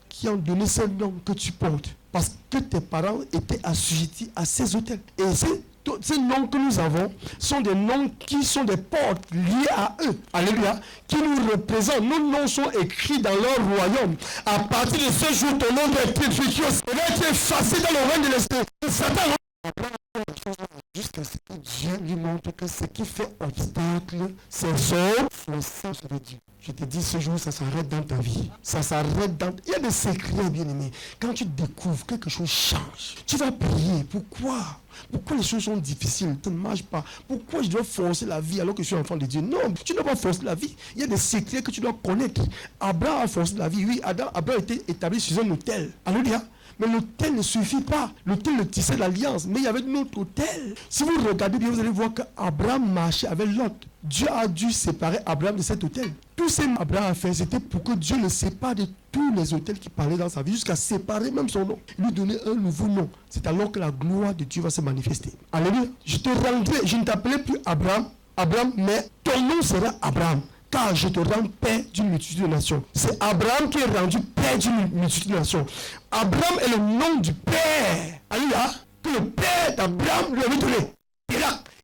Speaker 2: qui ont donné ce nom que tu portes. Parce que tes parents étaient assujettis à ces hôtels. Et ces noms que nous avons sont des noms qui sont des portes liées à eux. Alléluia. Qui nous représentent. Nos noms sont écrits dans leur royaume. À partir de ce jour, ton nom doit être effacé dans le règne de l'esprit. Satan, jusqu'à ce que Dieu lui montre que ce qui fait obstacle, c'est le sang de Dieu. Je te dis, ce jour, ça s'arrête dans ta vie. Ça s'arrête dans... Il y a des secrets, bien-aimés. Quand tu découvres quelque chose change, tu vas prier. Pourquoi les choses sont difficiles? Ça ne marche pas. Pourquoi je dois forcer la vie alors que je suis enfant de Dieu? Non, tu ne dois pas forcer la vie. Il y a des secrets que tu dois connaître. Abraham a forcé la vie. Oui, Abraham a été établi sur un autel. Alléluia. Mais l'autel ne suffit pas. L'autel ne tissait l'alliance. Mais il y avait notre autel. Si vous regardez bien, vous allez voir qu'Abraham marchait avec Lot. Dieu a dû séparer Abraham de cet autel. Tout ce qu'Abraham a fait, c'était pour que Dieu le sépare de tous les autels qui parlaient dans sa vie, jusqu'à séparer même son nom. Lui donner un nouveau nom. C'est alors que la gloire de Dieu va se manifester. Alléluia. Je te rendrai, je ne t'appelais plus Abraham, mais ton nom sera Abraham. Car je te rends père d'une multitude de nations. C'est Abraham qui est rendu père d'une multitude de nations. Abraham est le nom du père. Alléluia. Que le père d'Abraham lui avait donné.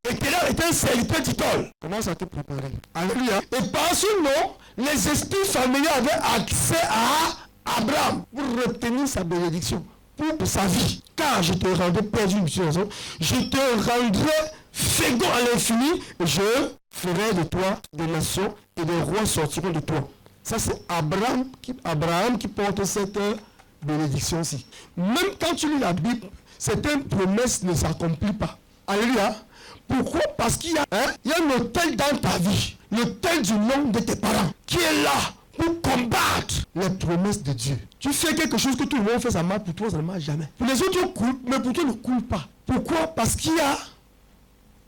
Speaker 2: Et Téla est un serviteur d'idole. Commence à te préparer. Alléluia. Et par ce nom, les esprits familiers avaient accès à Abraham pour retenir sa bénédiction, pour sa vie. Car je te rendrai père d'une multitude de nations. Je te rendrai fécond à l'infini. Et je ferai de toi des nations et des rois sortiront de toi. Ça, c'est Abraham qui porte cette bénédiction-ci. Même quand tu lis la Bible, certaines promesses ne s'accomplissent pas. Alléluia. Pourquoi? Parce qu'il y a un autel dans ta vie, l'autel du nom de tes parents, qui est là pour combattre les promesses de Dieu. Tu fais quelque chose que tout le monde fait, ça marche, pour toi, ça ne marche jamais. Pour les autres, coule, mais pour toi, ne coule pas. Pourquoi? Parce qu'il y a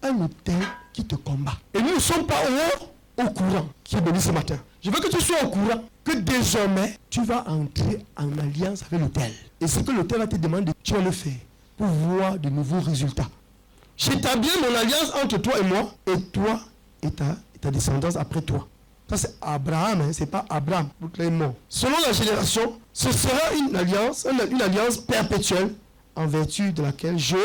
Speaker 2: un autel qui te combat. Et nous ne sommes pas au courant, qui est béni ce matin. Je veux que tu sois au courant que désormais, tu vas entrer en alliance avec l'autel. Et ce que l'autel va te demander, tu vas le faire pour voir de nouveaux résultats. J'établis mon alliance entre toi et moi, et toi et ta descendance après toi. Ça c'est Abraham, c'est pas Abraham, selon la génération, ce sera une alliance perpétuelle, en vertu de laquelle je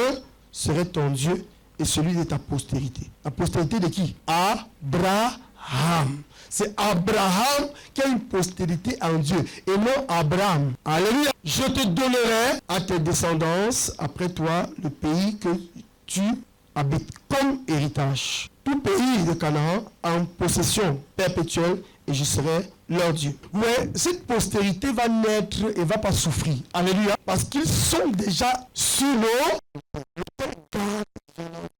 Speaker 2: serai ton Dieu et celui de ta postérité. La postérité de qui? Abraham. C'est Abraham qui a une postérité en Dieu, et non Abraham. Alléluia. Je te donnerai à tes descendances après toi le pays que tu habites comme héritage. Tout pays de Canaan en possession perpétuelle, et je serai leur Dieu. Mais cette postérité va naître et va pas souffrir. Alléluia. Parce qu'ils sont déjà sur l'eau.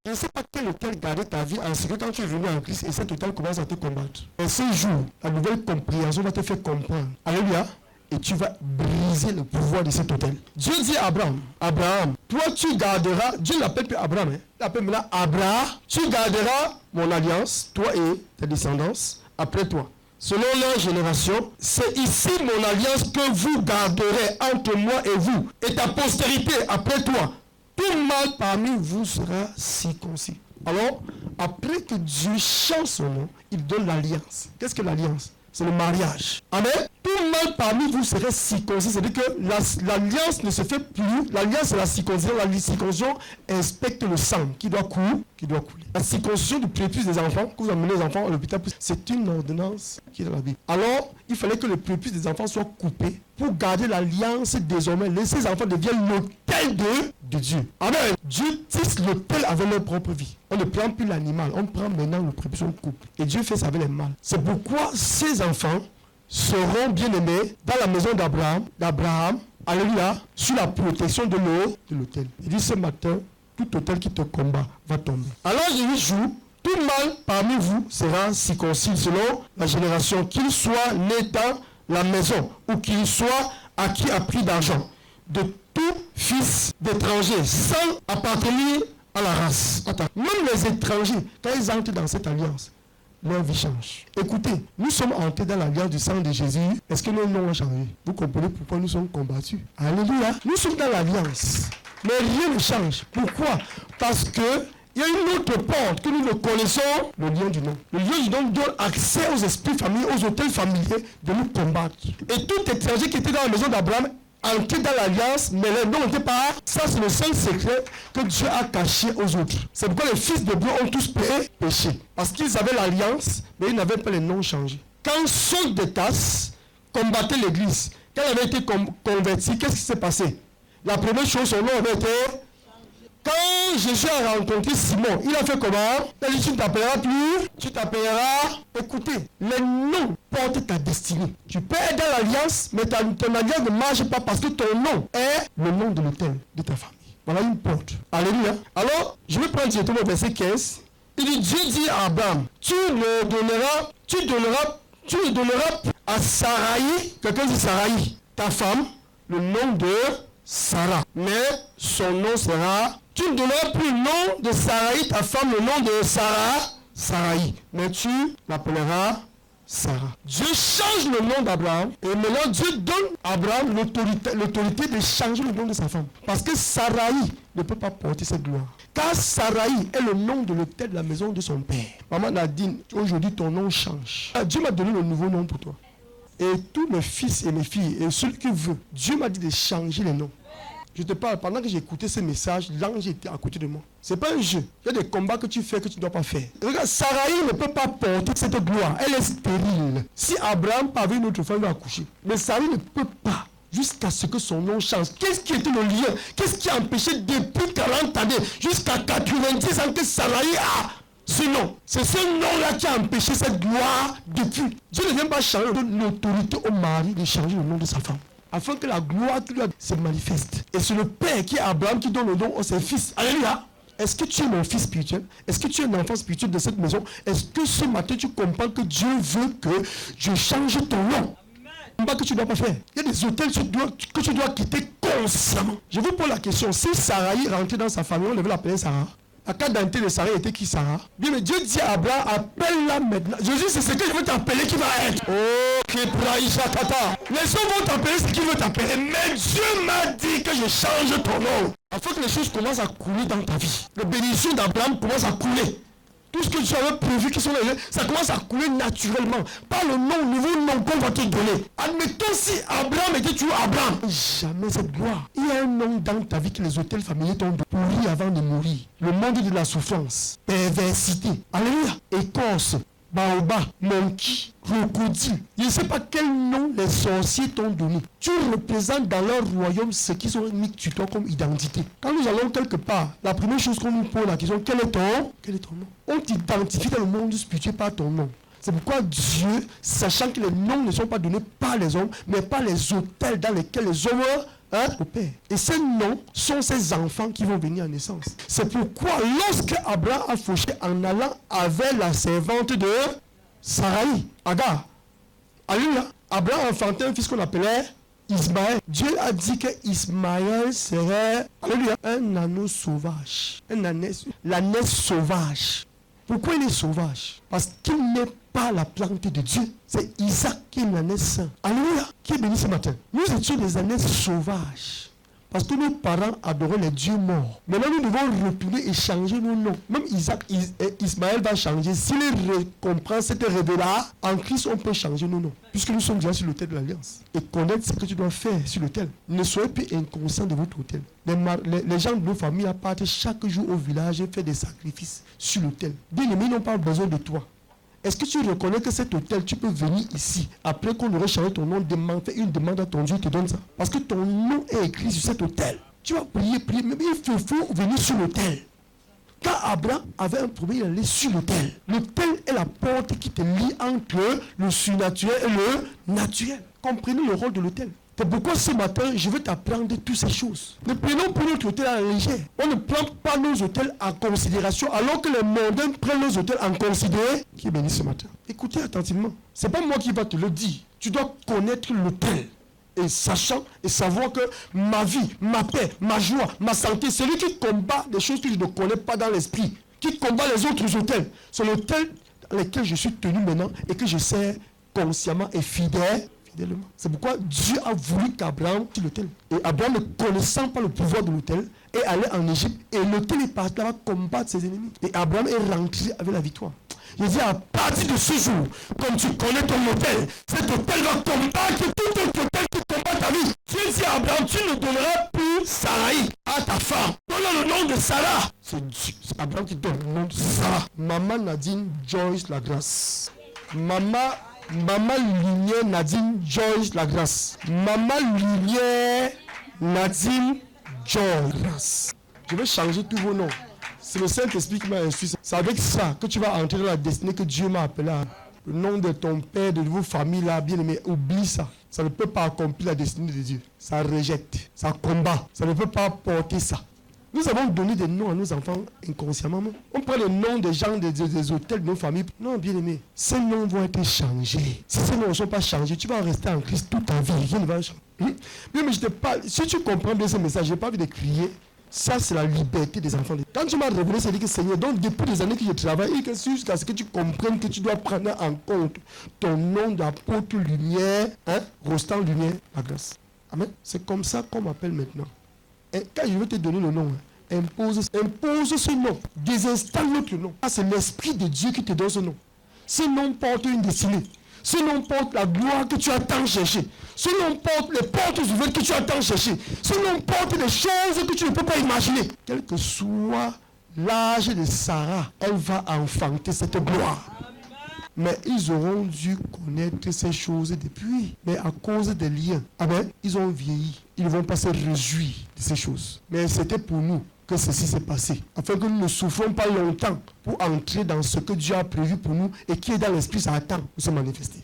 Speaker 2: Je ne sais pas quel hôtel garder ta vie en ce que quand tu es venu en Christ et cet hôtel commence à te combattre. Et ce jour, la nouvelle compréhension va te faire comprendre. Alléluia. Et tu vas briser le pouvoir de cet hôtel. Dieu dit à Abraham, toi tu garderas, Dieu l'appelle plus Abraham, il l'appelle maintenant Abraham, tu garderas mon alliance, toi et tes descendances, après toi. Selon leur génération, c'est ici mon alliance que vous garderez entre moi et vous, et ta postérité après toi. Tout mâle parmi vous sera circoncis. Alors, après que Dieu change son nom, il donne l'alliance. Qu'est-ce que l'alliance? C'est le mariage. Amen. Tout mâle parmi vous serait circoncis. C'est-à-dire que l'alliance ne se fait plus. L'alliance, c'est la circoncision. La circoncision inspecte le sang qui doit couler. La circoncision du prépuce des enfants, que vous amenez les enfants à l'hôpital, c'est une ordonnance qui est dans la Bible. Alors, il fallait que le prépuce des enfants soit coupé pour garder l'alliance désormais. Ces enfants deviennent l'autel de Dieu. Amen. Dieu tisse l'autel avec leur propre vie. On ne prend plus l'animal, on prend maintenant le prépuce, on coupe. Et Dieu fait ça avec les mâles. C'est pourquoi ces enfants seront bien-aimés dans la maison d'Abraham, alléluia, sous la protection de l'autel. Il dit ce matin, tout autel qui te combat va tomber. Alors je dis jour, tout mâle parmi vous sera circoncis selon la génération, qu'il soit né dans la maison ou qu'il soit acquis à prix d'argent, de tout fils d'étranger sans appartenir à la race. Attends. Même les étrangers, quand ils entrent dans cette alliance, leur vie change. Écoutez, nous sommes entrés dans l'alliance du sang de Jésus. Est-ce que nos noms ont changé? Vous comprenez pourquoi nous sommes combattus? Alléluia. Nous sommes dans l'alliance. Mais rien ne change. Pourquoi? Parce que il y a une autre porte que nous ne connaissons, le lien du nom. Le lien du nom donne accès aux esprits familiers, aux hôtels familiers de nous combattre. Et tout étranger qui était dans la maison d'Abraham entrer dans l'alliance, mais les noms n'étaient pas. Ça, c'est le seul secret que Dieu a caché aux autres. C'est pourquoi les fils de Dieu ont tous péché. Parce qu'ils avaient l'alliance, mais ils n'avaient pas les noms changés. Quand Saul de Tarse combattait l'église, quand il avait été converti, qu'est-ce qui s'est passé? La première chose, son nom avait été Quand Jésus a rencontré Simon, il a fait comment? Il a dit, tu ne t'appelleras plus, tu t'appelleras. Écoutez, les noms portent ta destinée. Tu peux être dans l'alliance, mais ton alliance ne marche pas parce que ton nom est le nom de l'autel de ta famille. Voilà une porte. Alléluia. Alors, je vais prendre directement le verset 15. Il dit, Dieu dit à Abraham, tu ne donneras à Sarai, quelqu'un dit Sarai, ta femme, le nom de Sarah. Mais son nom sera, tu ne donneras plus le nom de Sarai, ta femme, le nom de Sarah, Sarai. Mais tu l'appelleras Sarah. Dieu change le nom d'Abraham et maintenant Dieu donne à Abraham l'autorité de changer le nom de sa femme. Parce que Sarai ne peut pas porter cette gloire. Car Sarai est le nom de l'autel de la maison de son père. Maman Nadine, aujourd'hui ton nom change. Dieu m'a donné le nouveau nom pour toi. Et tous mes fils et mes filles, et celui qui veut, Dieu m'a dit de changer les noms. Je te parle, pendant que j'écoutais ce message, l'ange était à côté de moi. C'est pas un jeu. Il y a des combats que tu fais que tu ne dois pas faire. Regarde, Sarai ne peut pas porter cette gloire. Elle est stérile. Si Abraham avait une autre femme, il va accoucher. Mais Sarai ne peut pas. Jusqu'à ce que son nom change. Qu'est-ce qui était le lien? Qu'est-ce qui a empêché depuis 40 années, jusqu'à 90 ans que Sarai a ce nom? C'est ce nom-là qui a empêché cette gloire depuis. Dieu ne vient pas changer l'autorité au mari de changer le nom de sa femme. Afin que la gloire qui lui a se manifeste. Et c'est le Père qui est Abraham qui donne le nom à ses fils. Alléluia. Est-ce que tu es mon fils spirituel? Est-ce que tu es un enfant spirituel de cette maison? Est-ce que ce matin tu comprends que Dieu veut que je change ton nom? Que tu ne dois pas faire. Il y a des hôtels que tu dois quitter consciemment. Je vous pose la question. Si Sarai rentrait dans sa famille, on devait l'appeler Sarah. La carte d'identité de Sarah était qui, Sarah? Bien, mais Dieu dit à Abraham, appelle-la maintenant. Jésus, c'est ce que je veux t'appeler qui va être. Oh, Kepraïcha Tata. Les gens vont t'appeler ce qu'ils veulent t'appeler. Mais Dieu m'a dit que je change ton nom. Afin que les choses commencent à couler dans ta vie. Les bénédictions d'Abraham commencent à couler. Tout ce que tu avais prévu qui sont les gens, ça commence à couler naturellement. Pas le nom, le nouveau nom qu'on va te donner. Admettons si Abraham était toujours Abraham. Jamais cette gloire. Il y a un nom dans ta vie que les hôtels familiers t'ont pourri avant de mourir. Le monde de la souffrance, perversité, alléluia, écorce, baobab, monkey, crocodile. Je ne sais pas quel nom les sorciers t'ont donné. Tu représentes dans leur royaume ce qu'ils ont mis sur toi comme identité. Quand nous allons quelque part, la première chose qu'on nous pose la question, quel est ton nom? On t'identifie dans le monde spirituel par ton nom. C'est pourquoi Dieu, sachant que les noms ne sont pas donnés par les hommes, mais par les autels dans lesquels les hommes opèrent. Et ces noms sont ces enfants qui vont venir en naissance. C'est pourquoi lorsque Abraham a fauché en allant avec la servante de Sarai, Agar, alléluia, Abraham a enfanté un fils qu'on appelait Ismaël. Dieu a dit que Ismaël serait, alléluia, un âneau sauvage. L'ânesse sauvage. Pourquoi il est sauvage? Parce qu'il n'est pas la plante de Dieu. C'est Isaac qui est l'ânesse saint. Alléluia, qui est béni ce matin. Nous étions des ânesses sauvages. Parce que nos parents adoraient les dieux morts. Maintenant, nous devons retourner et changer nos noms. Même Ismaël va changer. S'il comprend cette rêve-là, en Christ, on peut changer nos noms. Puisque nous sommes déjà sur l'autel de l'Alliance. Et connaître ce que tu dois faire sur l'autel. Ne soyez plus inconscient de votre autel. Les gens de nos familles partent chaque jour au village et font des sacrifices sur l'autel. Bien-aimés, ils n'ont pas besoin de toi. Est-ce que tu reconnais que cet hôtel, tu peux venir ici, après qu'on aurait changé ton nom, faire une demande à ton Dieu, il te donne ça? Parce que ton nom est écrit sur cet hôtel. Tu vas prier, mais il faut venir sur l'hôtel. Quand Abraham avait un problème, il allait sur l'autel. L'autel est la porte qui te lie entre le surnaturel et le naturel. Comprenez le rôle de l'autel. C'est pourquoi ce matin, je veux t'apprendre toutes ces choses. Ne prenons pas notre hôtel à la légère. On ne prend pas nos hôtels en considération, alors que les mondains prennent nos hôtels en considération. Qui est béni ce matin? Écoutez attentivement. Ce n'est pas moi qui va te le dire. Tu dois connaître l'hôtel. Et sachant et savoir que ma vie, ma paix, ma joie, ma santé, celui qui combat des choses que je ne connais pas dans l'esprit, qui combat les autres hôtels, c'est l'hôtel dans lequel je suis tenu maintenant et que je sers consciemment et fidèlement. C'est pourquoi Dieu a voulu qu'Abraham quitte l'autel. Et Abraham, ne connaissant pas le pouvoir de l'autel, est allé en Égypte et l'autel est parti là-bas combattre ses ennemis. Et Abraham est rentré avec la victoire. Il dit à partir de ce jour, comme tu connais ton autel, cet autel va combattre tout autre autel qui combat ta vie. Dieu dit à Abraham, tu ne donneras plus Sarai à ta femme. Donne le nom de Sarah. C'est Abraham qui donne le nom de Sarah. Maman Nadine Joyce Lagrâce. Maman Lumière Nadine Joyce Lagrâce. Maman Lumière Nadine Joyce.
Speaker 1: Je vais changer tous vos noms. C'est le Saint-Esprit qui m'a instruit. C'est avec ça que tu vas entrer dans la destinée que Dieu m'a appelé. Le nom de ton père, de vos familles là, bien aimé, oublie ça. Ça ne peut pas accomplir la destinée de Dieu. Ça rejette, ça combat. Ça ne peut pas porter ça. Nous avons donné des noms à nos enfants inconsciemment. On prend les noms des gens des hôtels de nos familles. Non, bien aimé, ces noms vont être changés. Si ces noms ne sont pas changés, tu vas rester en Christ toute ta vie. Rien ne va changer. Mais je te parle, si tu comprends bien ce message, je n'ai pas envie de crier. Ça, c'est la liberté des enfants. Quand tu m'as révélé, c'est dit que Seigneur, donc depuis des années que je travaille, et que jusqu'à ce que tu comprennes que tu dois prendre en compte ton nom d'apôtre lumière, Rostand lumière, la grâce. Amen. C'est comme ça qu'on m'appelle maintenant. Et quand je vais te donner le nom, impose ce nom, désinstalle l'autre nom. Ah, c'est l'Esprit de Dieu qui te donne ce nom. Ce nom porte une destinée. Ce nom porte la gloire que tu as tant cherché. Ce nom porte les portes ouvertes que tu as tant cherché. Ce nom porte des choses que tu ne peux pas imaginer. Quel que soit l'âge de Sarah, elle va enfanter cette gloire. Mais ils auront dû connaître ces choses depuis. Mais à cause des liens, ils ont vieilli. Ils ne vont pas se réjouir de ces choses. Mais c'était pour nous que ceci s'est passé. Afin que nous ne souffrons pas longtemps pour entrer dans ce que Dieu a prévu pour nous et qui est dans l'esprit, ça attend pour se manifester.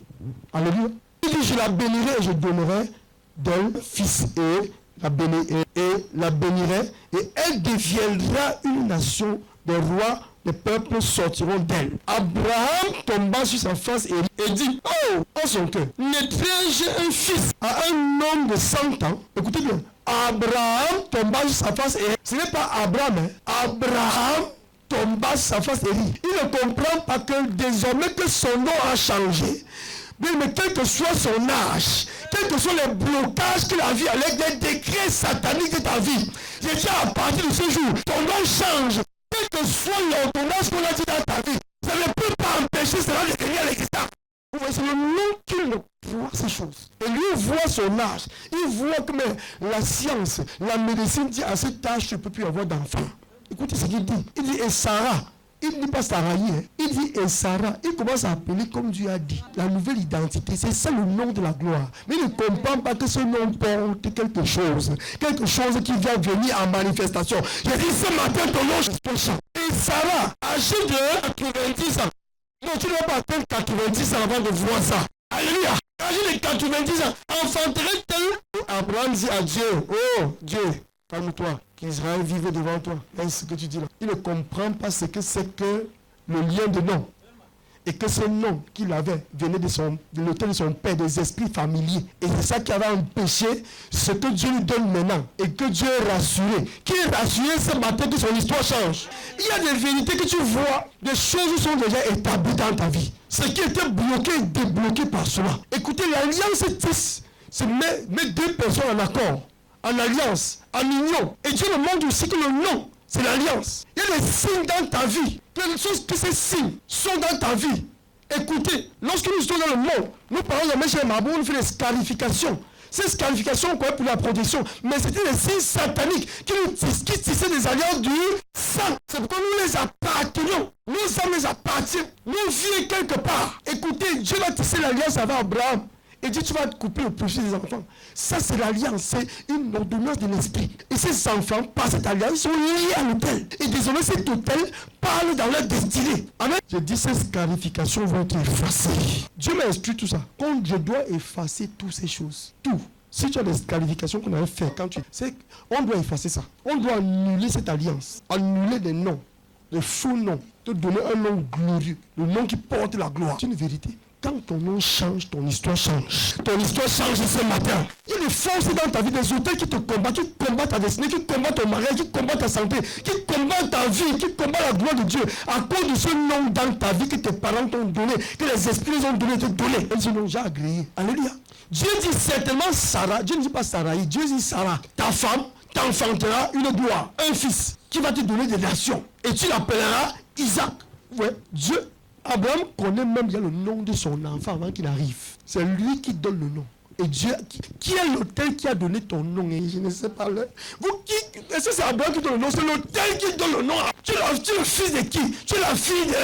Speaker 1: Alléluia. Il dit, je la bénirai et je donnerai d'elle fils et la bénirai et elle deviendra une nation de rois. Les peuples sortiront d'elle. Abraham tomba sur sa face et dit, oh, en son cœur, naîtrai-je un fils à un homme de 100 ans? Écoutez bien. Abraham tomba sur sa face et ce n'est pas Abraham. Abraham tomba sur sa face et dit, il ne comprend pas que désormais que son nom a changé. Mais quel que soit son âge, quels que soient les blocages qu'il a vu avec des décrets sataniques de ta vie, je dis à partir de ce jour, ton nom change. Quel que soit l'ordonnance qu'on a dit dans ta vie, ça ne peut pas empêcher cela de devenir l'existence. Vous voyez, c'est le nom qu'il voit ces choses. Et lui voit son âge. Il voit que la science, la médecine dit à cet âge, tu ne peux plus avoir d'enfant. Écoutez ce qu'il dit. Il dit, et Sarah. Il ne dit pas Sarahi, il dit et Sarah. Il commence à appeler comme Dieu a dit. La nouvelle identité, c'est ça le nom de la gloire. Mais il ne comprend pas que ce nom porte quelque chose. Quelque chose qui vient venir en manifestation. J'ai dit ce matin ton nom, je te chante. Et Sarah, âgée de 90 ans. Non, tu ne vas pas attendre 90 ans avant de voir ça. Alléluia. Âgée de 90 ans, enfanterait-elle? Abraham dit à Dieu, oh Dieu, calme-toi. Qu'Israël vive devant toi. C'est ce que tu dis là. Il ne comprend pas ce que c'est que le lien de nom. Et que ce nom qu'il avait venait de l'autel de son père, des esprits familiers. Et c'est ça qui avait empêché ce que Dieu lui donne maintenant. Et que Dieu est rassuré. Qui est rassuré ce matin que son histoire change. Il y a des vérités que tu vois, des choses sont déjà établies dans ta vie. Ce qui était bloqué est débloqué par cela. Écoutez, l'alliance c'est met deux personnes en accord. En alliance, en union. Et Dieu nous montre aussi que le nom, c'est l'alliance. Il y a des signes dans ta vie. Quelque chose que ces signes sont dans ta vie. Écoutez, lorsque nous sommes dans le monde, nous parlons de Michel Mabou, on fait des scarifications. Ces scarifications, quoi, pour la protection. Mais c'était des signes sataniques qui tissaient des alliances du sang. C'est pourquoi nous les appartenons. Nous âmes les appartiennent. Nous vivons quelque part. Écoutez, Dieu va tisser l'alliance avec Abraham. Et dit, tu vas te couper le péché des enfants. Ça, c'est l'alliance. C'est une ordonnance de l'esprit. Et ces enfants, par cette alliance, ils sont liés à l'autel. Et désormais, cet autel parle dans leur destinée. Amen. Je dis, ces scarifications vont être effacées. Dieu m'a instruit tout ça. Quand je dois effacer toutes ces choses, tout. Si tu as des scarifications qu'on avait fait, on doit effacer ça. On doit annuler cette alliance. Annuler des noms, des faux noms. Te donner un nom glorieux. Le nom qui porte la gloire. C'est une vérité. Quand ton nom change, ton histoire change. Ton histoire change ce matin. Il y a des forces dans ta vie, des auteurs qui te combattent ta destinée, qui combattent ton mariage, qui combattent ta santé, qui combattent ta vie, qui combattent la gloire de Dieu. À cause de ce nom dans ta vie que tes parents t'ont donné, que les esprits ont donné, te donné. Ils ont déjà agréé. Alléluia. Dieu dit certainement Sarah, Dieu ne dit pas Sarahi, Dieu dit Sarah, ta femme t'enfantera une gloire, un fils qui va te donner des nations. Et tu l'appelleras Isaac. Ouais, Dieu. Abraham connaît même bien le nom de son enfant avant qu'il arrive. C'est lui qui donne le nom. Et Dieu, qui est l'autel qui a donné ton nom? Et je ne sais pas. Est-ce que c'est Abraham qui donne le nom? C'est l'autel qui donne le nom. Tu es le fils de qui? Tu es la fille de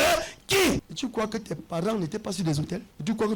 Speaker 1: qui? Et tu crois que tes parents n'étaient pas sur des autels? Et tu crois que